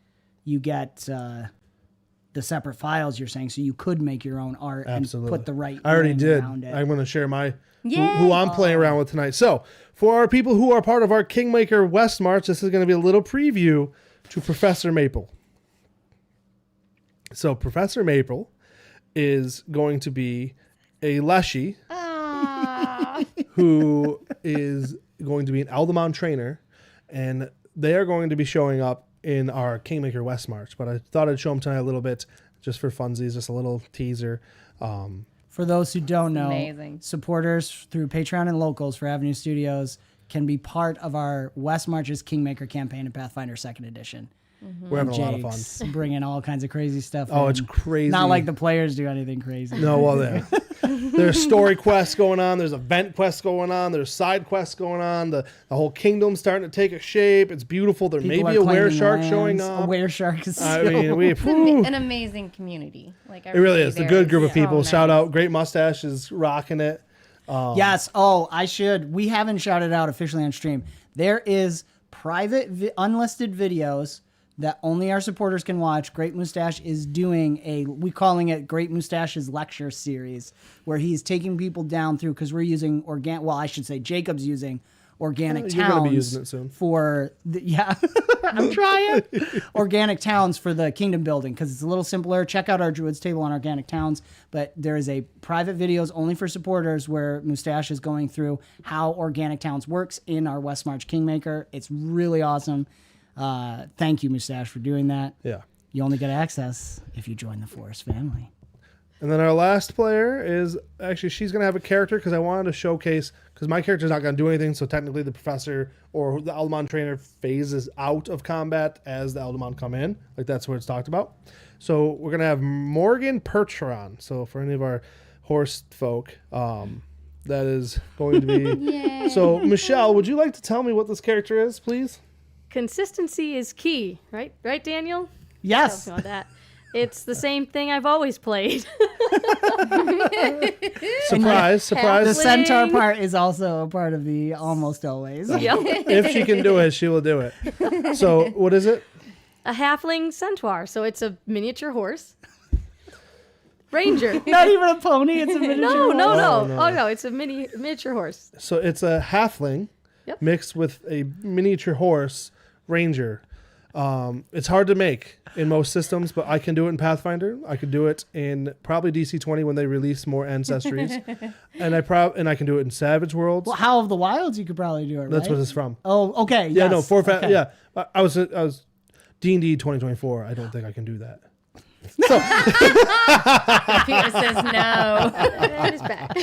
you get the separate files you're saying, so you could make your own art Absolutely. and put the right I already lines did. around it. I'm going to share my who Yay. I'm playing around with tonight. So for our people who are part of our Kingmaker West March, this is going to be a little preview to Professor Maple. So Professor Maple is going to be a Leshy. who is going to be an Eldamon trainer, and they are going to be showing up in our Kingmaker West March. But I thought I'd show them tonight a little bit, just for funsies, just a little teaser. For those who don't know, Amazing. supporters through Patreon and locals for Avenue Studios can be part of our West Marches Kingmaker campaign in Pathfinder 2nd Edition. We're having a lot of Jake's fun. bringing all kinds of crazy stuff. Oh, in. it's crazy. Not like the players do anything crazy. No, well, there's story quests going on. There's event quests going on. There's side quests going on. The whole kingdom's starting to take a shape. It's beautiful. There People may be are a claiming were-shark lands. showing A up. were-shark is I so- mean, we It's an amazing community. Like it really is. A good group of people. So Shout nice. out. Great Mustache is rocking it. Yes. Oh, I should. We haven't shouted out officially on stream. There is private unlisted videos that only our supporters can watch. Great Mustache is doing we calling it Great Mustache's lecture series, where he's taking people down through, because we're using I should say Jacob's using organic towns. You're gonna be using it soon. For I'm trying organic towns for the kingdom building, because it's a little simpler. Check out our Druids table on organic towns, but there is a private videos only for supporters where Mustache is going through how organic towns works in our West March Kingmaker. It's really awesome. Thank you, Mustache, for doing that. Yeah. You only get access if you join the Forest family. And then our last player is actually, she's going to have a character, because I wanted to showcase, because my character's not going to do anything. So technically the professor or the Eldamon trainer phases out of combat as the Eldamon come in. Like, that's what it's talked about. So we're going to have 𝓑𝓪𝓽𝓵𝓪𝓏. So for any of our horse folk, that is going to be. So Michelle, would you like to tell me what this character is, please? Consistency is key, right? Right, Daniel? Yes. Tell us about that. It's the same thing I've always played. Surprise, surprise. The centaur part is also a part of the almost always. Yep. If she can do it, she will do it. So what is it? A halfling centaur, so it's a miniature horse. Ranger. Not even a pony, it's a miniature No, horse. no, no. Oh, no. Oh, no, it's a miniature horse. So it's a halfling Yep. mixed with a miniature horse ranger. It's hard to make in most systems, but I can do it in Pathfinder. I could do it in probably DC20 when they release more ancestries, and I can do it in Savage Worlds. Well, How of the Wilds, you could probably do it, right? That's what it's from. Oh, okay. Yeah, yes. no, Okay. yeah. I was D&D 2024. I don't think I can do that. Peter says no. That is back.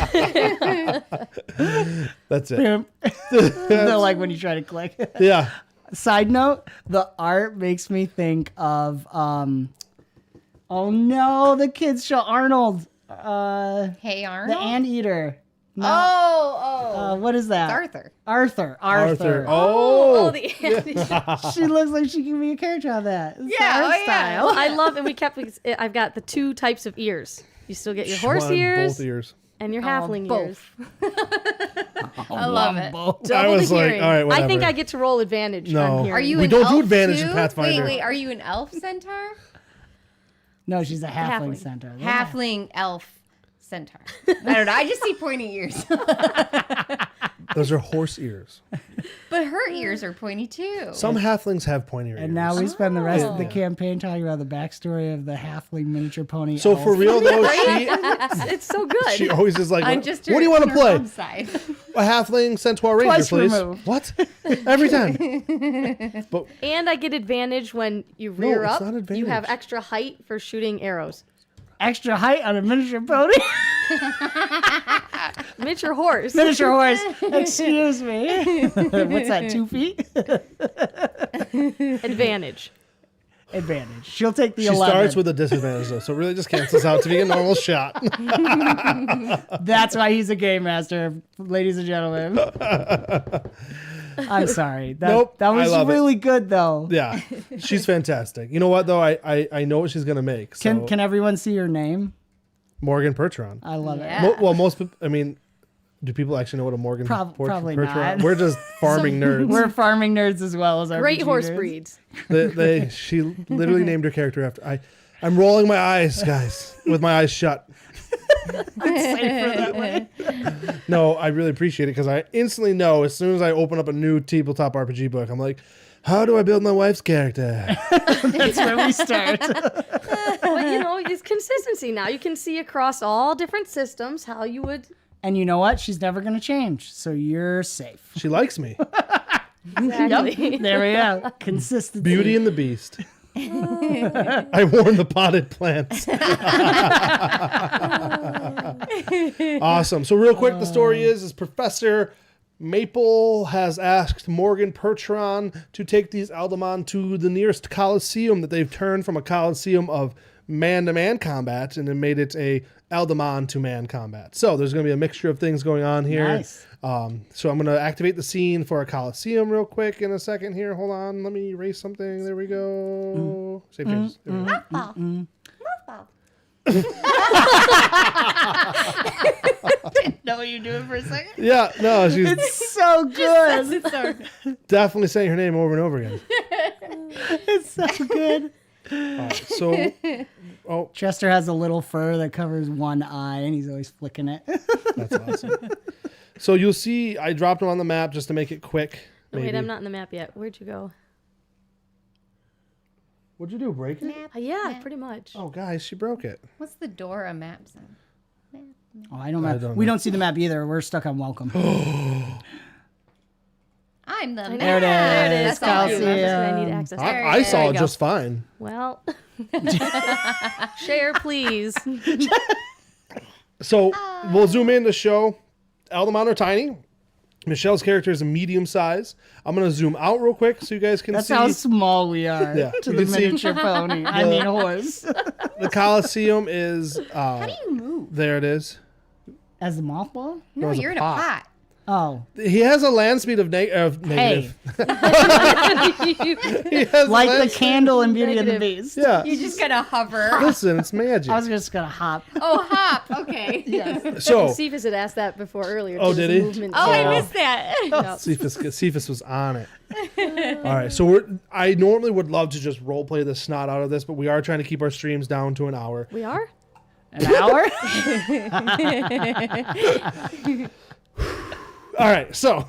That's it. No, like when you try to click. Yeah. Side note, the art makes me think of oh no, the kids show Arnold. Hey, The Arnold. anteater. No, Oh. what is that? Arthur. Arthur. Oh. The She looks like she can be a character on that. It's the Yeah, art oh, yeah. style. I love it. I've got the two types of ears. You still get your horse One, ears both ears. and your halfling ears. I love it. I was the like, hearing. all right, whatever. I think I get to roll advantage No. on hearing. Are you We an don't do elf advantage in too? Pathfinder. Wait, are you an elf centaur? No, she's a halfling Halfling. centaur. Halfling elf centaur. I don't know. I just see pointy ears. Those are horse ears. But her ears are pointy too. Some halflings have pointy ears. And now we spend the rest of the Yeah. campaign talking about the backstory of the halfling miniature pony. So elf. for real though, It's so good. she always is like, I'm what, just what do you want to play? Side. A halfling centaur ranger, Twice please. removed. What? Every time. But And I get advantage when you rear it's up. not advantage. You have extra height for shooting arrows. extra height on a miniature pony. Miniature horse. Miniature horse. Excuse me. What's that? 2 feet? Advantage. Advantage. She'll take the she 11. starts with a disadvantage though, so it really just cancels out to be a normal shot. That's why he's a game master, ladies and gentlemen. I'm sorry. Nope, That I was love it. really good, though. Yeah, she's fantastic. You know what though? I know what she's gonna make. So Can everyone see your name? 𝓑𝓪𝓽𝓵𝓪𝓏. I love it. Yeah. Well, most people. I mean, do people actually know what a Probably 𝓑𝓪𝓽𝓵𝓪𝓏? not. We're just farming nerds. We're farming nerds as well as our Great horse breeds. She literally named her character after. I'm rolling my eyes, guys, with my eyes shut. No, I really appreciate it because I instantly know as soon as I open up a new tabletop RPG book, I'm like, how do I build my wife's character? That's where we start. But it's consistency now. You can see across all different systems how you would And you know what? She's never going to change. So you're safe. She likes me. Exactly. Yep. There we go. Consistency. Beauty and the Beast. I warn the potted plants. Awesome. So real quick, the story is Professor Maple has asked Morgan Pertron to take these Eldamon to the nearest Colosseum that they've turned from a Colosseum of man-to-man combat and then made it a Eldamon to man combat. So there's going to be a mixture of things going on here. Nice. So I'm going to activate the scene for a Colosseum real quick in a second here. Hold on. Let me erase something. There we go. Save changes. There we go. Didn't know what you were doing for a second. Yeah, no, she's It's so good. It's so definitely saying her name over and over again. It's so good. All right, so, Chester has a little fur that covers one eye, and he's always flicking it. that's awesome. So you'll see I dropped him on the map just to make it quick. Oh, wait, maybe. I'm not in the map yet. Where'd you go? What'd you do, break it? Map. Yeah, Map. pretty much. Oh, guys, she broke it. What's the Dora map sign? Oh, I don't. We don't see the map either. We're stuck on welcome. I'm the map. There it is. That's all I Colosseum. remember. I need access. I saw you it go. just fine. Well, share, please. So we'll zoom in to show Eldamon are tiny. Michelle's character is a medium size. I'm going to zoom out real quick so you guys can That's see. how small we are Yeah, to you the can see- miniature pony. I mean horse. The Colosseum is. How do you move? There it is. As the mothball? No, it's a you're in a pot. pot. Oh, He has a land speed of negative. hey, He has like the land- candle in Beauty and the Negative. Beast. Yeah. You just gotta hover. Listen, it's magic. I was just gonna hop. Oh, hop. Okay. Yes. So, Cephas had asked that before earlier. Oh, too, did the he? movement Oh, I stuff. missed that. Nope. Cephas was on it. All right, so I normally would love to just role play the snot out of this, but we are trying to keep our streams down to an hour. We are? An hour? All right, so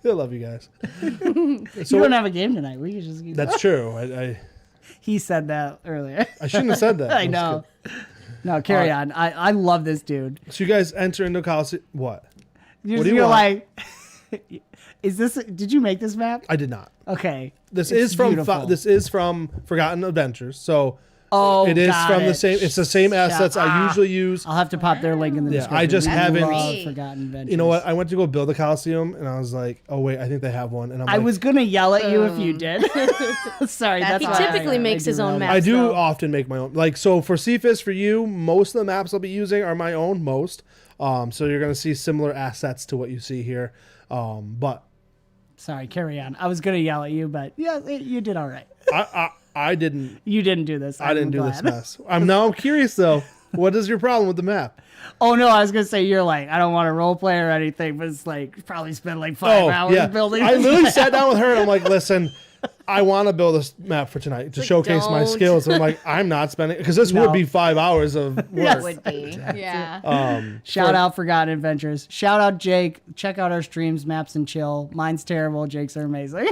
I love you guys. You don't have a game tonight. We could just. That's true. I He said that earlier. shouldn't have said that. I I'm just know. No, carry on. I love this dude. kidding. So you guys enter into Colosseum. What? You're, do you you're want? like, is this? Did you make this map? I did not. Okay. This It's is from beautiful. this is from Forgotten Adventures. So Oh, it is got from the it. same. It's the same assets I Ah. usually use. I'll have to pop their link in the Yeah, description. I just We haven't- love Forgotten Adventures. You know what? I went to go build a Colosseum, and I was like, "Oh wait, I think they have one." And I'm I like, was gonna yell at you if you did. Sorry, that's He why typically I makes his own derailed. map. I do So- often make my own. Like, so for Cephas, for you, most of the maps I'll be using are my own, most. So you're going to see similar assets to what you see here. But Sorry, carry on. I was gonna yell at you, but yeah, you did all right. I didn't. You didn't do this. I didn't do this mess. I'm curious though. What is your problem with the map? Oh no, I was gonna say you're like I don't want to role play or anything, but it's like probably spend like 5 hours building. I this literally map. sat down with her and I'm like, listen, I want to build this map for tonight to like, showcase my don't. skills. And I'm like, I'm not spending because this No. would be 5 hours of work. Yes. Would be. Yeah. Shout out Forgotten Adventures. Shout out Jake. Check out our streams, Maps and Chill. Mine's terrible. Jake's are amazing.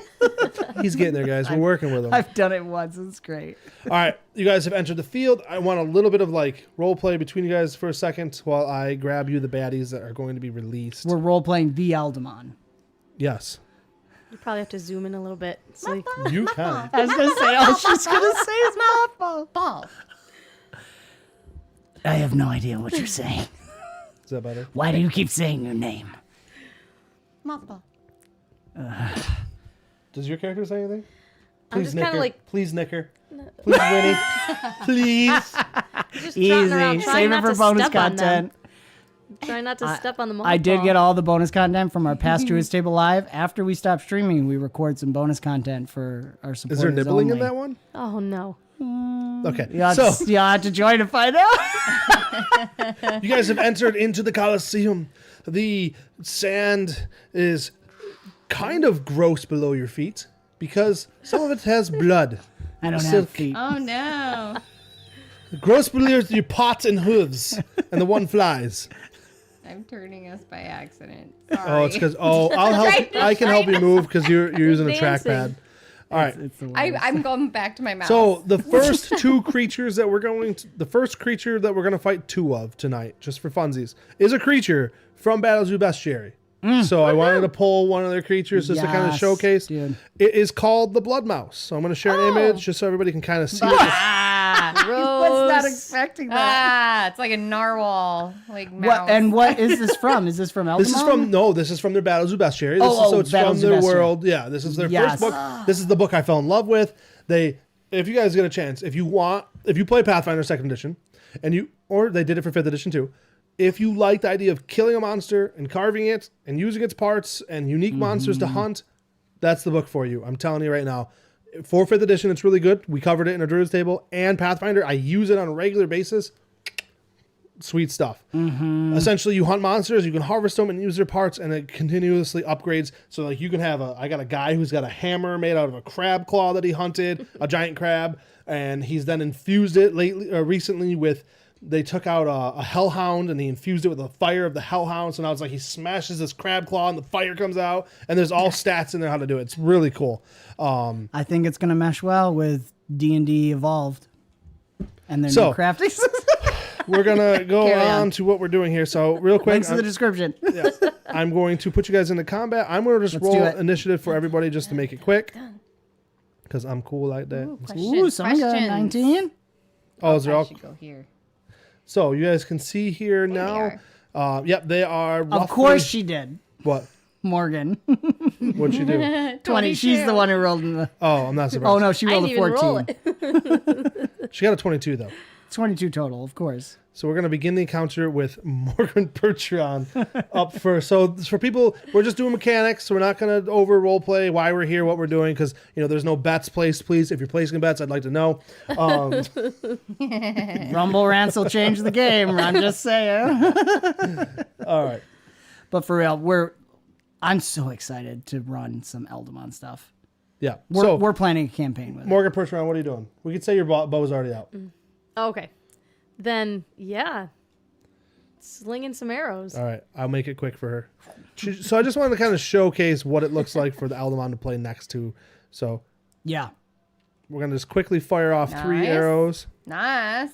He's getting there, guys. We're working with him. I've done it once. It's great. All right, you guys have entered the field. I want a little bit of like role play between you guys for a second while I grab you the baddies that are going to be released. We're role playing the Eldamon. Yes, You probably have to zoom in a little bit. So you can- you can. I was gonna say all she's gonna say is Mothball. Ball. I have no idea what you're saying. Is that better? Why do you keep saying your name? Mothball. Does your character say anything? I'm Please, just nick kinda her. like- Please, nick her. Please, Winnie. Please. just Easy. trotting around, trying Save it not for to bonus step on them. content. Trying not to step on the I did mothball. get all the bonus content from our past Druid Table Live. After we stopped streaming, we record some bonus content for our supporters. Is there nibbling only. in that one? Oh no. Okay. You'll have, So you'll have to join to find out. you guys have entered into the Colosseum. The sand is kind of gross below your feet because some of it has blood. I don't Silk. have feet. Oh no. Gross below your pots and hooves, and the one flies. I'm turning us by accident. Oh, Sorry. it's because I'll help. I can help you move because you're using a Dancing. trackpad. All right. It's the worst. I'm going back to my mouse. So the first two creatures that the first creature that we're going to fight two of tonight, just for funsies, is a creature from 𝓑𝓑𝓑𝓑𝓑𝓑𝓑𝓑𝓑𝓑. So I wanted to pull one of their creatures just to kind of showcase. Dude. It is called the Blood Mouse. So I'm going to share an image just so everybody can kind of see it. Was not expecting that. It's like a narwhal, like mouse. What is this from? Is this from Eldamon? This is from their 𝓑𝓑𝓑𝓑𝓑𝓑𝓑𝓑𝓑. So it's Battles from of their Bestiary. world. Yeah, this is their first book. This is the book I fell in love with. If you guys get a chance, if you play Pathfinder 2nd edition, or they did it for 5th edition too, if you like the idea of killing a monster and carving it and using its parts and unique monsters to hunt, that's the book for you. I'm telling you right now. For 5th edition, it's really good. We covered it in a Druid's table. And Pathfinder, I use it on a regular basis. Sweet stuff. Essentially, you hunt monsters, you can harvest them and use their parts, and it continuously upgrades. So like you can have I got a guy who's got a hammer made out of a crab claw that he hunted, a giant crab, and he's then infused it recently with... They took out a hellhound and he infused it with the fire of the hellhound. So now it's like he smashes this crab claw and the fire comes out. And there's all stats in there how to do it. It's really cool. I think it's going to mesh well with D&D Evolved and their new crafting system. We're going to go on to what we're doing here. So real quick. Links in the description. I'm going to put you guys into combat. I'm going to just roll initiative for everybody just to make it quick. Because I'm cool like that. Someone got a 19? Oh, is there all... should go here. So you guys can see here now. Yep, they are roughly... Of course she did. What? Morgan. What'd she do? 20. She's the one who rolled in the... Oh, I'm not surprised. Oh, no, she rolled a 14. She got a 22, though. 22 total, of course. So we're going to begin the encounter with 𝓑𝓑𝓑𝓑𝓑 up first. So for people, we're just doing mechanics. So we're not going to over role play why we're here, what we're doing, because there's no bets placed. Please, if you're placing bets, I'd like to know. Rumble Rants will change the game. I'm just saying. All right. But for real, I'm so excited to run some Eldamon stuff. Yeah. We're planning a campaign with 𝓑𝓑𝓑𝓑𝓑, what are you doing? We could say your bow's already out. Okay. Then, yeah. Slinging some arrows. All right. I'll make it quick for her. So I just wanted to kind of showcase what it looks like for the Eldamon to play next to. So yeah. We're going to just quickly fire off 3 arrows. Nice.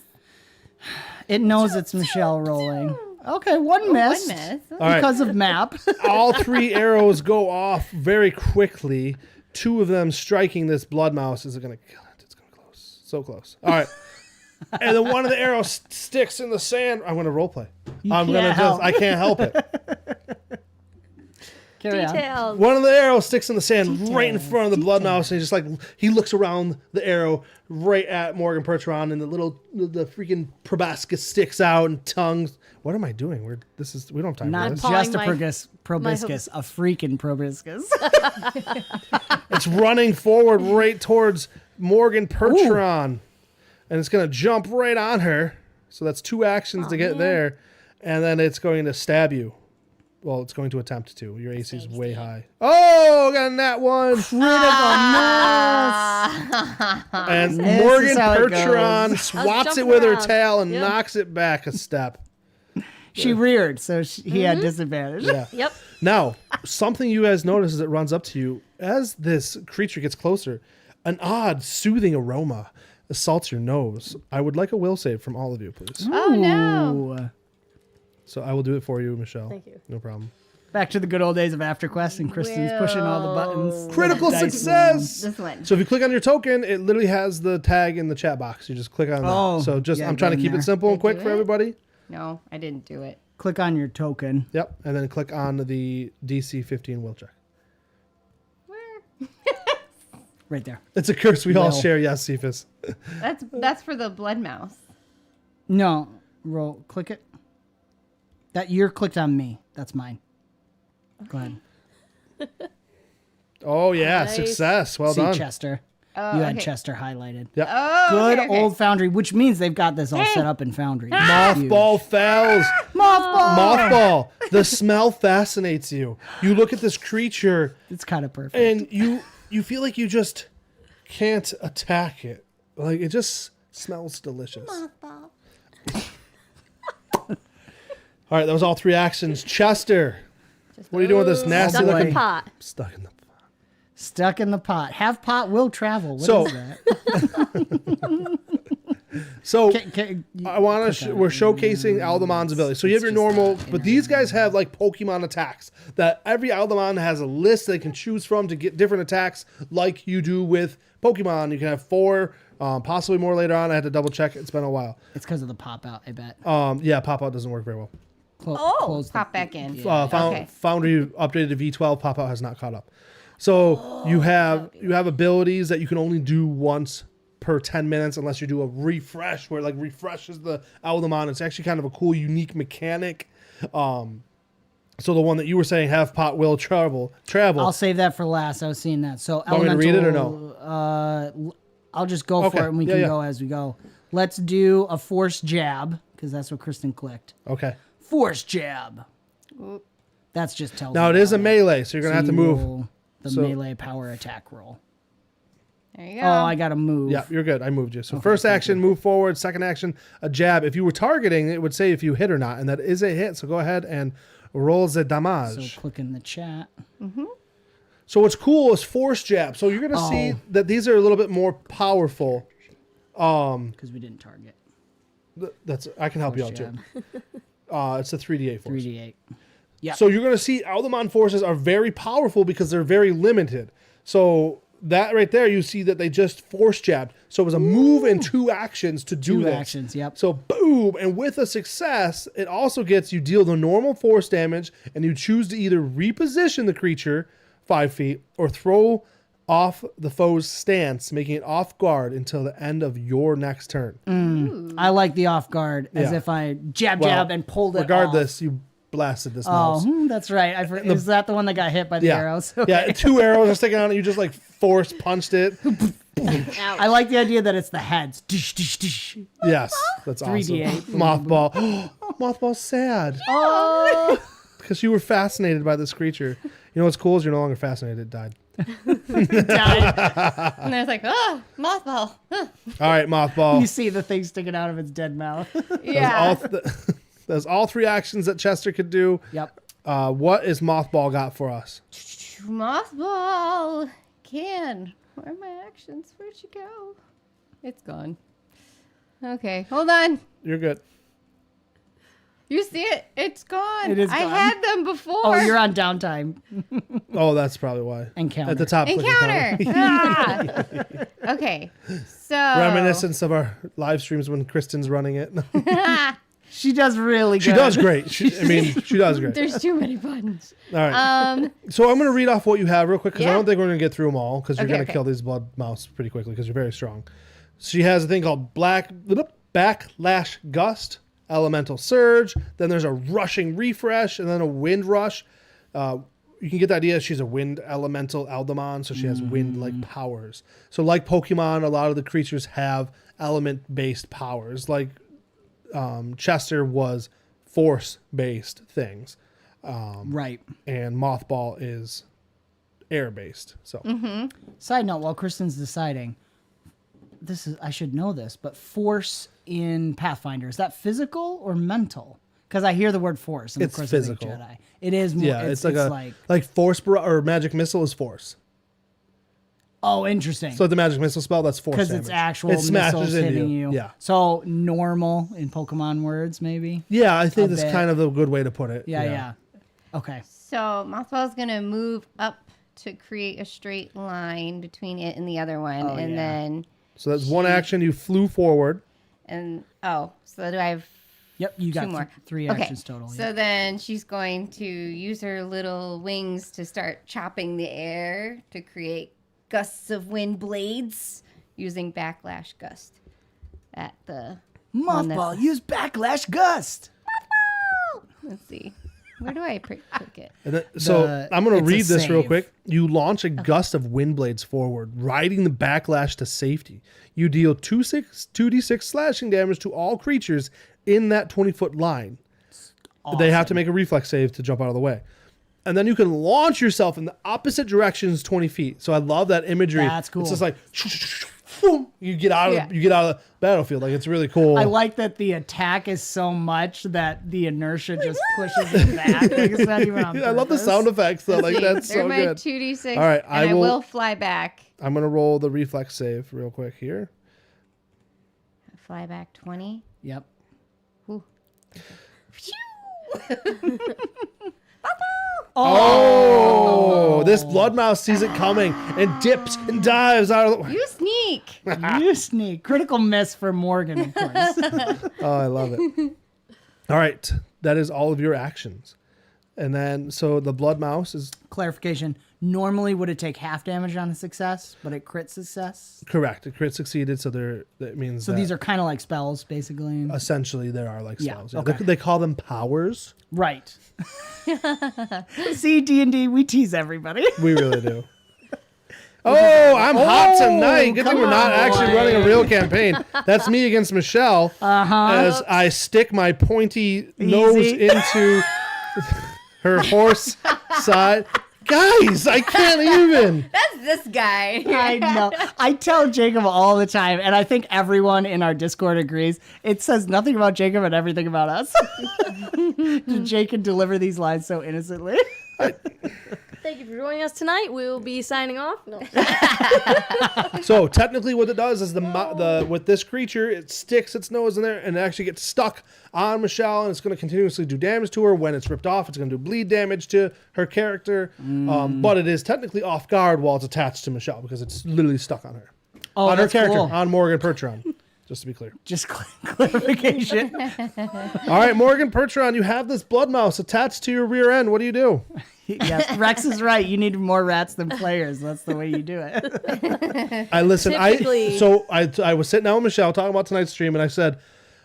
It knows it's Michelle rolling. Okay, one miss. Because of map. All 3 arrows go off very quickly. 2 of them striking this blood mouse. Is it going to kill it? It's going to close. So close. All right. And then one of the arrows sticks in the sand. I'm going to roleplay. I can't help it. Details. One of the arrows sticks in the sand right in front of the blood mouse, and he looks around the arrow right at 𝓑𝓑𝓑𝓑𝓑, and the freaking proboscis sticks out and tongues. What am I doing? We don't have time Not for this. just a proboscis, a freaking proboscis. It's running forward right towards 𝓑𝓑𝓑𝓑𝓑. And it's going to jump right on her. So that's 2 actions to get there. And then it's going to stab you. Well, it's going to attempt to. Your AC is way high. Oh, got a nat 1. Critical miss. And 𝓑𝓑𝓑𝓑𝓑 swats it with her tail and knocks it back a step. She reared, so he had disadvantage. Yeah. Yep. Now, something you guys notice as it runs up to you, as this creature gets closer, an odd, soothing aroma assaults your nose. I would like a will save from all of you, please. Oh, no. So I will do it for you, Michelle. Thank you. No problem. Back to the good old days of AfterQuest, and Kristen's pushing all the buttons. Critical success! This one. So if you click on your token, it literally has the tag in the chat box. You just click on that. So I'm trying to keep it simple and quick for everybody. No, I didn't do it. Click on your token. Yep. And then click on the DC 15 will check. Where? Right there. It's a curse we all share. Yes, Cephas. That's for the blood mouse. No. Click it. That you're clicked on me. That's mine. Okay. Go ahead. Oh, yeah. Nice. Success. Well done. Chester. You had Chester highlighted. Yep. Oh, Good okay. old Foundry, which means they've got this all set up in Foundry. Mothball fells. Mothball. The smell fascinates you. You look at this creature. It's kind of perfect. And you feel like you just can't attack it. Like, it just smells delicious. Mothball. All right, that was all 3 actions. Chester, what are you doing with this nasty Stuck in looking the pot. Stuck in the pot. Stuck in the pot. Have pot will travel. What is that? So I want to. We're showcasing Eldamon's ability. So you have your normal, but these guys have like Pokemon attacks. That every Eldamon has a list they can choose from to get different attacks, like you do with Pokemon. You can have 4, possibly more later on. I had to double check. It's been a while. It's because of the pop out, I bet. Yeah, pop out doesn't work very well. Pop back in. Foundry updated to V12. Pop out has not caught up. So you have abilities that you can only do once per 10 minutes unless you do a refresh where it like refreshes the Eldamon. It's actually kind of a cool, unique mechanic. So the one that you were saying, have pot will travel. I'll save that for last. I was seeing that. So want me to read it or no? I'll just go for it and we can go as we go. Let's do a force jab because that's what Kristen clicked. Okay. Force jab. That's just tells now me it is a melee, so you're going to have to move. The melee power attack roll. There you go. Oh, I got to move. Yeah, you're good. I moved you. So first action, move forward. Second action, a jab. If you were targeting, it would say if you hit or not, and that is a hit. So go ahead and roll the damage. So click in the chat. So what's cool is force jab. So you're going to see that these are a little bit more powerful. Because we didn't target. I can help you out too. It's a 3d8 force. 3d8. Yeah. So you're going to see Eldamon forces are very powerful because they're very limited. So that right there, you see that they just force jabbed. So it was a move and 2 actions to do this. 2 actions, yep. So boom, and with a success, it also gets you deal the normal force damage, and you choose to either reposition the creature 5 feet or throw off the foe's stance, making it off guard until the end of your next turn. I like the off guard as if I jab and pulled it regardless, you blasted this mouse. That's right. Is that the one that got hit by the arrows? Okay. Yeah, 2 arrows are sticking out, and you just like force punched it. I like the idea that it's the heads. Dish, dish, dish. Yes, that's 3d8. awesome. Mothball. Mothball's sad. Oh. Because you were fascinated by this creature. You know what's cool is you're no longer fascinated. It died. Died. And there's like, mothball. All right, Mothball. You see the thing sticking out of its dead mouth. Yeah. That's all 3 actions that Chester could do. Yep. What is Mothball got for us? Mothball can. Where are my actions? Where'd you go? It's gone. Okay, hold on. You're good. You see it? It's gone. It is I gone. had them before. Oh, you're on downtime. Oh, that's probably why. Encounter. At the top. click Encounter. Okay, so Reminiscence of our live streams when Kristen's running it. She does really good. She does great. She does great. There's too many buttons. All right. So I'm going to read off what you have real quick because I Yeah. don't think we're going to get through them all because you're Okay, going to kill these blood mouse pretty quickly because you're very strong. She has a thing called Backlash Gust, Elemental Surge. Then there's a Rushing Refresh and then a Wind Rush. You can get the idea she's a wind elemental Eldamon, so she has wind-like powers. So like Pokemon, a lot of the creatures have element-based powers. Like Chester was force-based things. Right. And Mothball is air-based. So Side note, while Kristen's deciding, I should know this, but force in Pathfinder, is that physical or mental? Because I hear the word force in It's the Course physical. of the Jedi. It is more. yeah, it's like force or magic missile is force. Oh, interesting. So the magic missile spell, that's force Because damage. it's actual It smashes missiles into hitting you. Yeah. So normal in Pokemon words, maybe. Yeah, I think A that's bit. kind of a good way to put it. Yeah. Okay. So Mothball's gonna move up to create a straight line between it and the other one, and then So that's one action. You flew forward. so do I have Yep, you got 2 more? 3 Okay. actions total. So then she's going to use her little wings to start chopping the air to create gusts of wind blades using Backlash Gust at the one Mothball, that's- use Backlash Gust. Let's see. Where do I click it? And then, so I'm going to it's a read this real save. quick. You launch a gust of wind blades forward, riding the backlash to safety. You deal 2d6 slashing damage to all creatures in that 20-foot line. They have to make a reflex save to jump out of the way. And then you can launch yourself in the opposite directions 20 feet. So I love that imagery. That's cool. It's just like, boom, you get out of the battlefield. Like, it's really cool. I like that the attack is so much that the inertia just pushes it back. Like, it's not even on I love the purpose. sound effects though. Like, that's They're so my good. 2d6. All right, and I will fly back. I'm gonna roll the reflex save real quick here. Fly back 20. Yep. Ooh. Oh, this blood mouse sees it coming and dips and dives out of the way. You sneak. You sneak. Critical miss for Morgan, of course. Oh, I love it. All right, that is all of your actions. And then, so the blood mouse is Clarification. Normally, would it take half damage on a success, but it crit success? correct. A crit succeeded, so that means So that these are kind of like spells, basically. essentially there are like Yeah, spells. Yeah. okay. They call them powers. Right. See, D&D, we tease everybody. We really do. Oh, I'm hot tonight. Good thing we're not actually running a real campaign. That's me against Michelle as I stick my pointy nose into her horse side. Guys, I can't even. That's this guy. I know. I tell Jacob all the time, and I think everyone in our Discord agrees. It says nothing about Jacob and everything about us. Jake can deliver these lines so innocently. Thank you for joining us tonight. We will be signing off. No. So technically what it does is with this creature, it sticks its nose in there and it actually gets stuck on Michelle, and it's going to continuously do damage to her. When it's ripped off, it's going to do bleed damage to her character. But it is technically off guard while it's attached to Michelle because it's literally stuck on her. Oh, On her that's character, cool. on Morgan Pertron. Just to be clear. Just clarification. All right, Morgan Pertron, you have this blood mouse attached to your rear end. What do you do? Yes, Rex is right. You need more rats than players. That's the way you do it. I listen. Typically- I was sitting down with Michelle talking about tonight's stream, and I said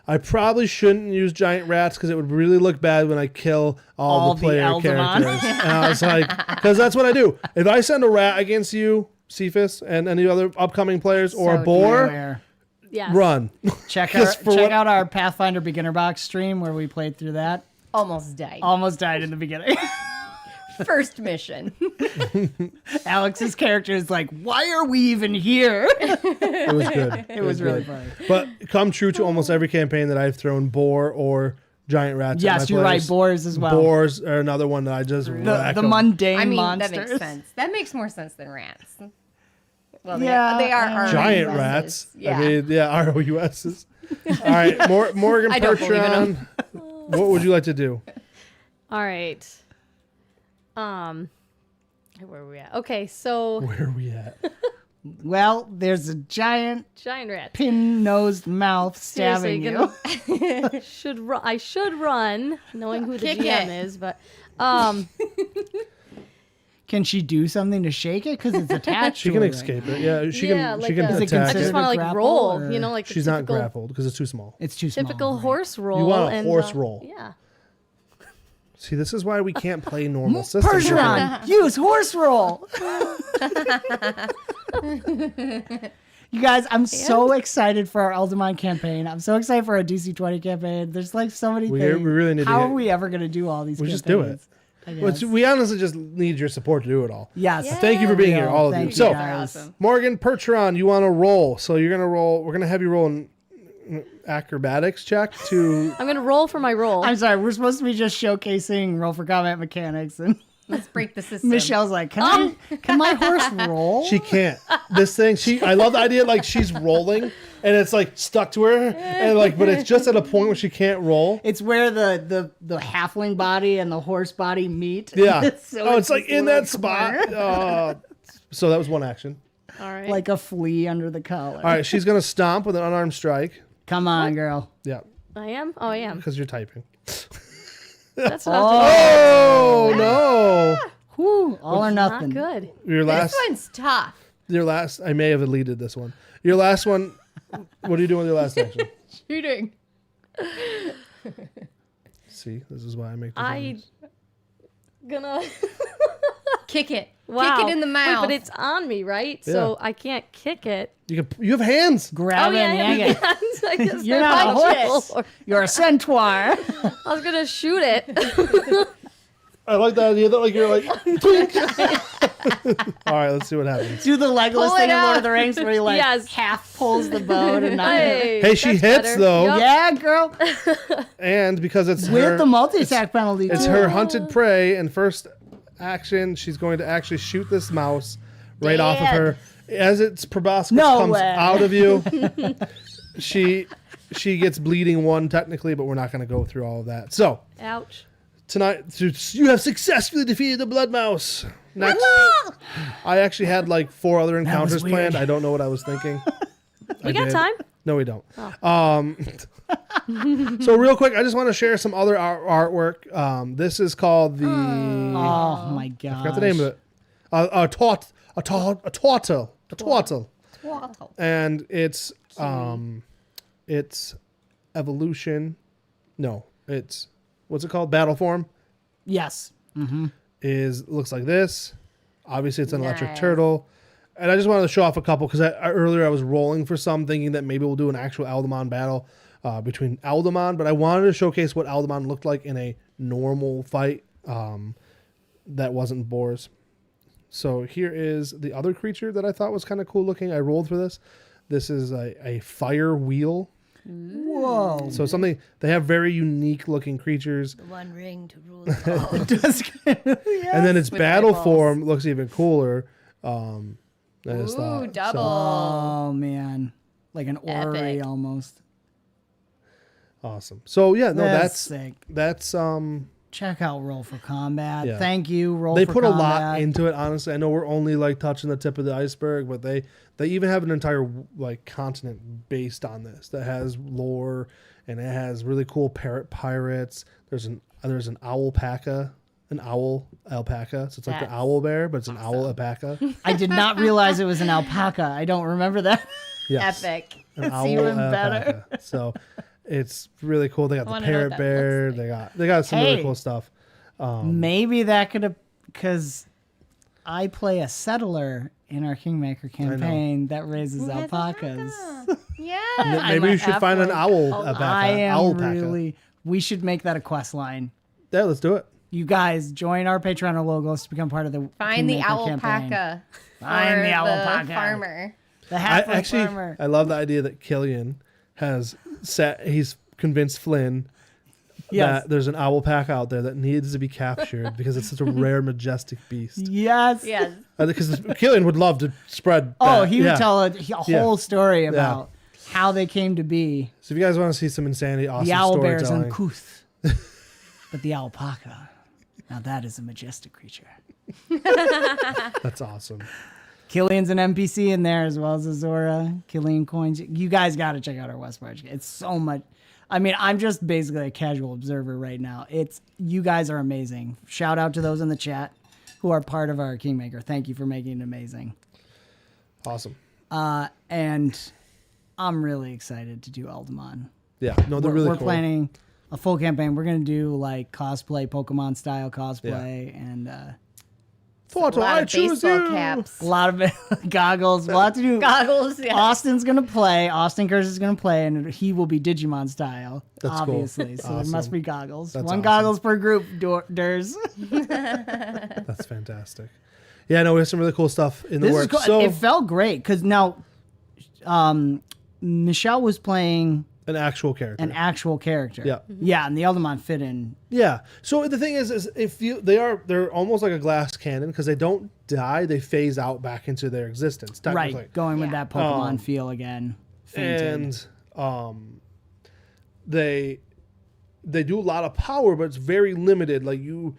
I probably shouldn't use giant rats because it would really look bad when I kill all the player Eldamon. characters. And I was like, because that's what I do. If I send a rat against you, Cephas, and any other upcoming players, or a So boar, Where- Yes. run. Check out out our Pathfinder beginner box stream where we played through that. Almost died. Almost died in the beginning. First mission. Alex's character is like, why are we even here? It was good. It was really good. funny. But come true to almost every campaign that I've thrown boar or giant rats. at Yes, my you're right. players. Boars as well. Boars are another one that I just whack The 'em. mundane I mean, monsters. that makes sense. That makes more sense than rats. Well, Yeah, they are giant ROUSs. rats. Yeah. I mean, yeah, ROUSs. All right, Morgan I don't believe in Pertron, what would you like to do? All right. Where are we at? Okay, so Where are we at? Well, there's a giant giant rat. pin-nosed mouth stabbing Seriously, you. I should run, knowing who the Kick GM it. is, but Can she do something to shake it? Because it's attached She to can her escape right it. Yeah, she Yeah, can. like She can a- Is it attack I just considered it. want to like grapple, roll, or- you know, like She's the not typical, grappled because it's too small. It's too small. typical right? horse roll. want a and, horse roll. Yeah. See, this is why we can't play normal systems. Percheron, use horse roll. You guys, I'm so excited for our Eldamon campaign. I'm so excited for our DC20 campaign. There's like so many We things. really need to How get- are we ever going to do all these We campaigns? just do it. I But guess. we honestly just need your support to do it all. Yes. Thank you for being here, all of you. Thank So, guys. Awesome. Morgan Pertron, you want to roll. So you're going to roll. We're going to have you roll an acrobatics check to. I'm gonna roll for my roll. I'm sorry, we're supposed to be just showcasing roll for combat mechanics, and Let's break the system. Michelle's like, can my horse roll? She can't. This thing, I love the idea, like she's rolling and it's like stuck to her and like, but it's just at a point where she can't roll. It's where the halfling body and the horse body meet. Yeah. So it's like just in a that little spot. corner. So that was one action. All right. Like a flea under the collar. All right. She's going to stomp with an unarmed strike. Come on, girl. Yeah. I am. Oh, I am. Because you're typing. That's what I was Oh, no. Whew, all or doing. nothing. Not good. Your This one's tough. I may have deleted this one. Your last one. What are you doing with your last action? Shooting. See, this is why I make I decisions. gonna. Kick it. Wow. Kick it in the Wait, mouth. but it's on me, right? So I can't kick it. You have hands. Grab it and I hang have it. hands. I guess You're they're not a punches. horse. You're a centaur. I was gonna shoot it. I like that idea. That like you're like. All right, let's see what happens. Do the Legolas Pull thing it in Lord out. of the Rings where he like Yes. half pulls the boat and not Hey, she that's hits better. though, Yup. Yeah, girl. and because it's With her, the multi-attack penalty. it's too. her hunted prey, and first action, she's going to actually shoot this mouse right off of her as its proboscis No comes way. out of you. she gets bleeding one technically, but we're not going to go through all of that. So Ouch. tonight, you have successfully defeated the blood mouse. Next, I actually had like 4 other encounters weird. planned. I don't know what I was thinking. We got time? No, we don't. So real quick, I just want to share some other artwork. This is called the. Oh my god. I forgot the name of it. A twaddle. And it's evolution. No, it's what's it called? Battle form Yes. looks like this. Obviously, it's an electric Nice. turtle. And I just wanted to show off a couple because earlier I was rolling for some, thinking that maybe we'll do an actual Eldamon battle between Eldamon, but I wanted to showcase what Eldamon looked like in a normal fight that wasn't boars. So here is the other creature that I thought was kind of cool looking. I rolled for this. This is a fire wheel. Whoa. So something, they have very unique looking creatures. The one ring to rule them all. And then its With battle eyeballs. form looks even cooler. Than its Ooh, thought. double. Oh man. Like an orrery Epic. almost. Awesome. So yeah, no, That's that's sick. Check out Roll for Combat. Yeah. Thank you, Roll they for put Combat. a lot into it. Honestly, I know we're only like touching the tip of the iceberg, but they even have an entire like continent based on this that has lore and it has really cool parrot pirates. There's an alpaca. An owl alpaca. So it's like the That's owl bear, but it's an owl alpaca. I did not realize it was an alpaca. I don't remember that. Yes. Epic. An It's owl even alpaca. So it's really cool. They got the wanna know what parrot that bear. looks They got some really Hey. cool stuff. Maybe that could have, because I play a settler in our Kingmaker campaign that raises alpacas. Yeah. Maybe might you should have find an one. owl alpaca. I am Alpaca. really. We should make that a quest line. Yeah, let's do it. You guys join our Patreon or logos to become part of the Find the Kingmaker campaign. alpaca. Find for the alpaca. farmer. The I halfling farmer. love the idea that Killian has he's convinced Flynn Yes. that there's an owl pack out there that needs to be captured because it's such a rare, majestic beast. Yes. Yes. Because Killian would love to spread. Oh, that. he would Yeah. tell a whole story Yeah. about how they came to be. So if you guys want to see some insanity, awesome The owl bears storytelling, uncouth. But the alpaca, now that is a majestic creature. that's awesome. Killian's an NPC in there as well as Azora. Killian coins. You guys got to check out our Westbridge. It's so much. I mean, I'm just basically a casual observer right now. You guys are amazing. Shout out to those in the chat who are part of our Kingmaker. Thank you for making it amazing. Awesome. And I'm really excited to do Eldamon. Yeah, no, they're really We're cool. planning a full campaign. We're gonna do like cosplay, Pokemon style cosplay, and A Thought lot I of choose baseball you. caps. a lot of goggles. We'll have to do. Goggles. Yeah. Austin's gonna play. Austin Curse is gonna play, and he will be Digimon style, That's cool. obviously. So there must Awesome. be goggles. That's One awesome. goggles per group. Durs. That's fantastic. Yeah, no, we have some really cool stuff in the This is works. cool. So It felt great because now, Michelle was playing an actual character. an actual character. Yeah. Yeah, and the Eldamon fit in. Yeah. So the thing is if they're almost like a glass cannon because they don't die, they phase out back into their existence. Technically. Right. Going with Yeah. that Pokemon feel again. Fainted. And they do a lot of power, but it's very limited. Like you're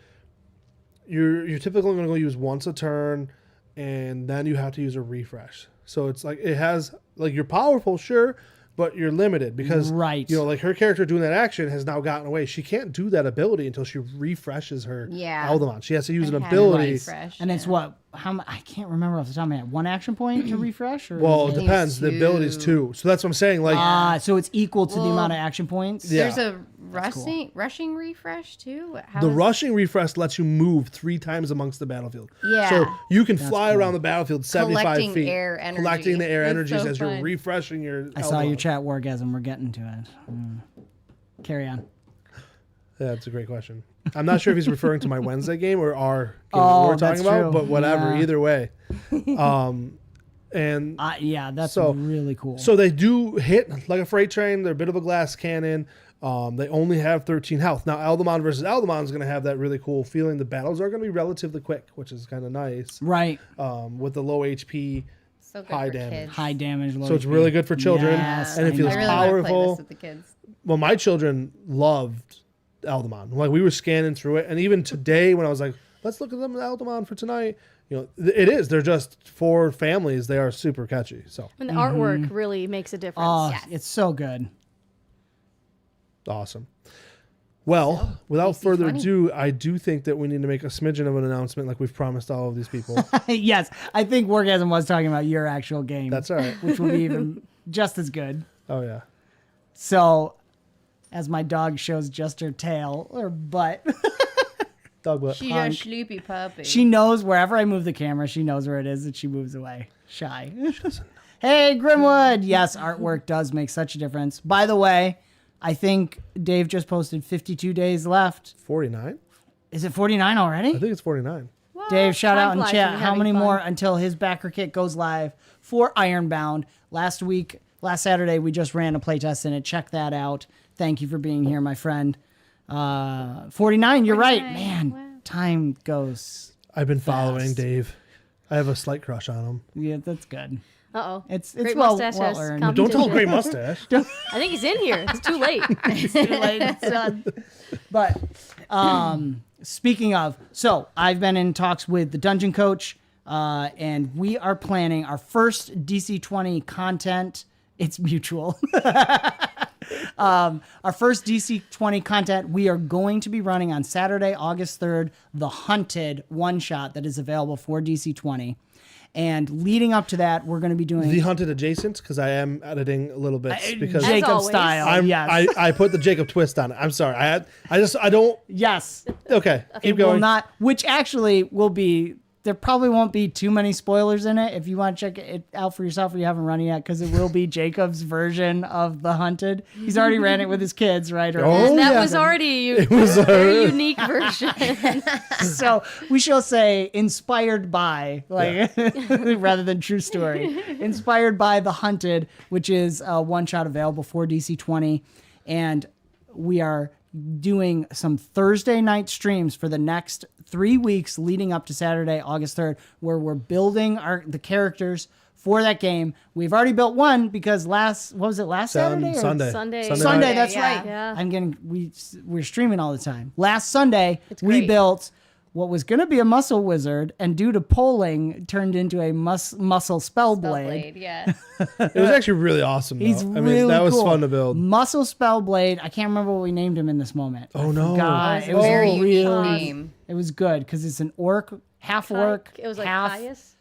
typically going to go use once a turn, and then you have to use a refresh. So it's like it has like you're powerful, sure, but you're limited because Right. like her character doing that action has now gotten away. She can't do that ability until she refreshes her Yeah. Eldamon. She has to use an I had ability. refresh, And it's yeah. what? I can't remember off the top of my head. One action point to refresh? Or Well, is it it- depends. The abilities too. So that's what I'm saying. Like So it's equal to the Well, amount of action points? Yeah. There's a rushing refresh too. How the is- rushing refresh lets you move 3 times amongst the battlefield. Yeah. So you can fly around the battlefield 75 Collecting feet. air energy. Collecting the air That's energies so as you're fun. refreshing your I saw your Eldamon. chat wargasm. We're getting to it. Carry on. That's a great question. I'm not sure if he's referring to my Wednesday game or our game that Oh, we're talking that's about, true. but whatever. Yeah. Either way. And Yeah, that's So- really cool. so they do hit like a freight train. They're a bit of a glass cannon. They only have 13 health. Now, Eldamon versus Eldamon is going to have that really cool feeling. The battles are going to be relatively quick, which is kind of nice. right. With the low HP, So good high for damage. kids. High damage. Low so it's HP. really good for children, Yes, and it I feels I really want to play powerful. this with the kids. Well, my children loved Eldamon. Like we were scanning through it, and even today when I was like, let's look at them Eldamon for tonight. It is. They're just for families. They are super catchy. So And the artwork really makes a difference. Oh, Yes. it's so good. awesome. Well, without see further funny. ado, I do think that we need to make a smidgen of an announcement, like we've promised all of these people. Yes, I think Wargasm was talking about your actual game. That's all right. which will be even just as good. Oh yeah. So, as my dog shows just her tail or butt, Dog butt. She's a sleepy puppy. she knows wherever I move the camera, she knows where it is and she moves away. Shy. Hey, Grimwood. Yes, artwork does make such a difference. By the way, I think Dave just posted 52 days left. 49? Is it 49 already? I think it's 49. Well, Dave, shout time out in flies chat. when you're How having many fun. more until his backer kit goes live for Ironbound? Last Saturday, we just ran a playtest in it. Check that out. Thank you for being here, my friend. 49, you're right. 49, Man, wow. time goes. I've been following Fast. Dave. I have a slight crush on him. Yeah, that's good. Uh-oh. It's Great well mustache has earned. competition. Don't tell great mustache. I think he's in here. It's too late. It's too late, it's done. But speaking of, so I've been in talks with the dungeon coach, and we are planning our first DC20 content. It's mutual. Our first DC20 content we are going to be running on Saturday, August 3rd, the Hunted one-shot that is available for DC20. And leading up to that, we're going to be doing The Hunted adjacent, because I am editing a little bit because As Jacob always. style. Yes. I put the Jacob twist on it. I'm sorry. I don't. Yes. Okay, keep It will going. not, which actually will be, there probably won't be too many spoilers in it if you want to check it out for yourself or you haven't run it yet, because it will be Jacob's version of the Hunted. He's already ran it with his kids, right? Or Oh, And that yeah. was already a was very unique version. so we shall say inspired by, like, rather than true story, inspired by the Hunted, which is a one shot available for DC20. And we are doing some Thursday night streams for the next 3 weeks leading up to Saturday, August 3rd, where we're building the characters for that game. We've already built one because last Saturday? or- Sunday. Sunday. Sunday, night. that's Yeah. right. Yeah. We're streaming all the time. Last Sunday, we great. built what was going to be a muscle wizard, and due to polling, turned into a muscle spell blade. Spellblade, yeah. It was actually really awesome. Though. He's I mean, really that was cool. fun to build. Muscle spell blade. I can't remember what we named him in this moment. Oh, no. God, It was a very unique really. name. It was good because it's an orc, half orc, It was like half Caius.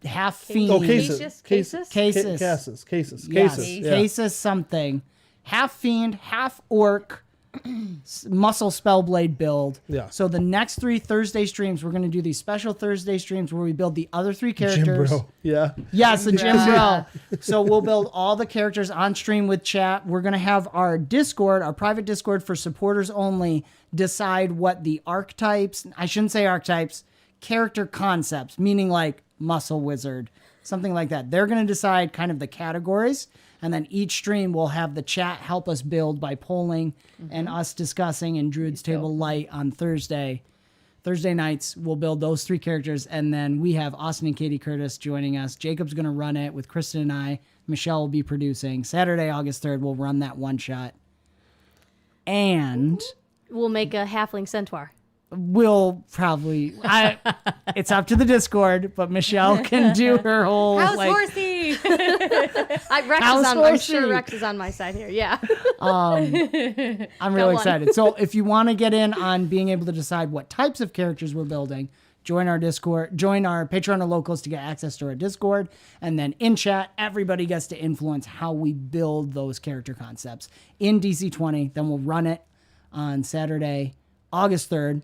half fiend. Oh, cases. Casus? Cases. Cases. Yes, Yeah. cases something. Half fiend, half orc, muscle spellblade build. Yeah. So the next 3 Thursday streams, we're going to do these special Thursday streams where we build the other 3 Jim characters. Bro. Yeah. Yes, the Jim Yeah. Bro. So we'll build all the characters on stream with chat. We're going to have our Discord, our private Discord for supporters only, decide what the archetypes, I shouldn't say archetypes, character concepts, meaning like muscle wizard, something like that. They're going to decide kind of the categories, and then each stream will have the chat help us build by polling and us discussing in Druid's Table Light on Thursday. Thursday nights, we'll build those 3 characters, and then we have Austin and Katie Curtis joining us. Jacob's going to run it with Kristen and I. Michelle will be producing. Saturday, August 3rd, we'll run that one shot. And We'll make a halfling centaur. we'll probably... it's up to the Discord, but Michelle can do her whole... How's like, horsey? Rex How's is on. I'm horsey? sure Rex is on my side here. Yeah. I'm really one. excited. So if you want to get in on being able to decide what types of characters we're building, join our Discord, join our Patreon or Locals to get access to our Discord. And then in chat, everybody gets to influence how we build those character concepts in DC20. Then we'll run it on Saturday, August 3rd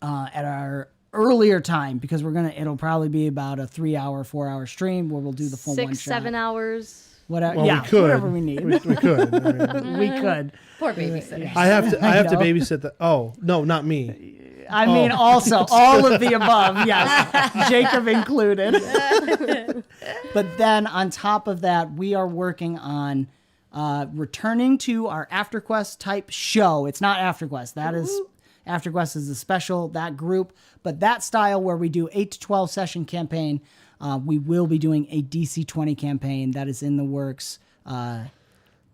at our earlier time, because it'll probably be about a 3-hour, 4-hour stream where we'll do the full one 6, shot. 7 hours. Whatever. Well, yeah, we could. whatever we need. We could. I mean, We could. Poor babysitter. I have to know. babysit the. Oh no, not me. I mean, also all of the above. Yes, Jacob included. But then on top of that, we are working on returning to our AfterQuest type show. It's not AfterQuest. That is AfterQuest is a special that group, but that style where we do 8 to 12 session campaign. We will be doing a DC 20 campaign that is in the works.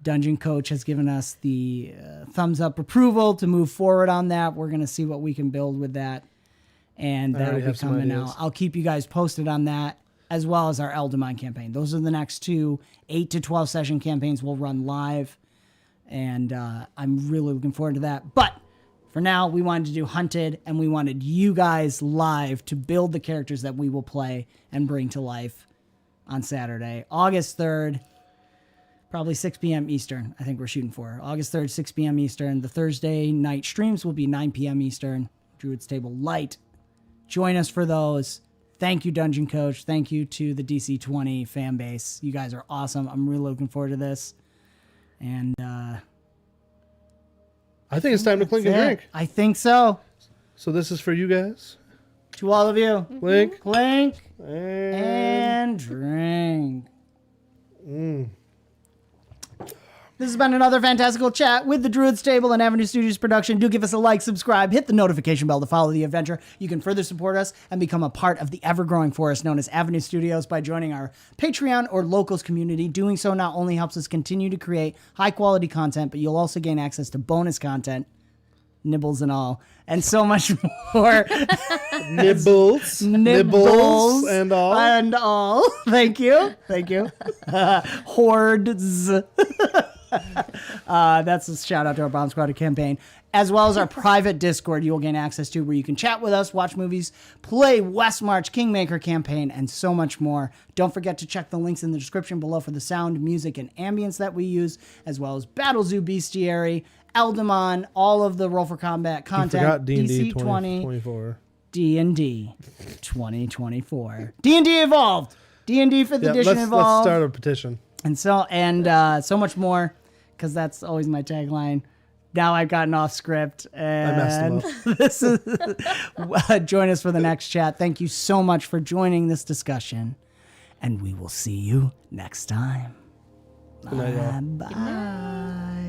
Dungeon Coach has given us the thumbs up approval to move forward on that. We're going to see what we can build with that. And I that'll already be have some coming ideas. out. I'll keep you guys posted on that, as well as our Eldamon campaign. Those are the next 2 8 to 12 session campaigns we'll run live. And I'm really looking forward to that. But for now, we wanted to do Hunted, and we wanted you guys live to build the characters that we will play and bring to life on Saturday, August 3rd, probably 6 p.m. Eastern. I think we're shooting for August 3rd, 6 p.m. Eastern. The Thursday night streams will be 9 p.m. Eastern. Druid's Table Light. Join us for those. Thank you, Dungeon Coach. Thank you to the DC 20 fan base. You guys are awesome. I'm really looking forward to this. And I think it's time to clink and that's it. drink. I think so. So this is for you guys. To all of you, Clink clink and and drink. This has been another fantastical chat with the Druid's Table and Avenue Studios production. Do give us a like, subscribe, hit the notification bell to follow the adventure. You can further support us and become a part of the ever-growing forest known as Avenue Studios by joining our Patreon or Locals community. Doing so not only helps us continue to create high-quality content, but you'll also gain access to bonus content, nibbles and all, and so much more. nibbles, nibbles, and all. And all. Thank you. Hordes. That's a shout out to our Bomb Squad campaign, as well as our private Discord you will gain access to, where you can chat with us, watch movies, play West March Kingmaker campaign, and so much more. Don't forget to check the links in the description below for the sound, music, and ambience that we use, as well as Battle Zoo Bestiary, Eldamon, all of the Roll for Combat content, You forgot D&D DC 20, 2024. D&D 2024, D&D Evolved, D&D 5th edition Let's Evolved, start a petition. and so much more, because that's always my tagline. Now I've gotten off script, and I messed them this is join us for the next chat. Thank you so much for joining this discussion, and we will see you next time. Good night, y'all. Bye.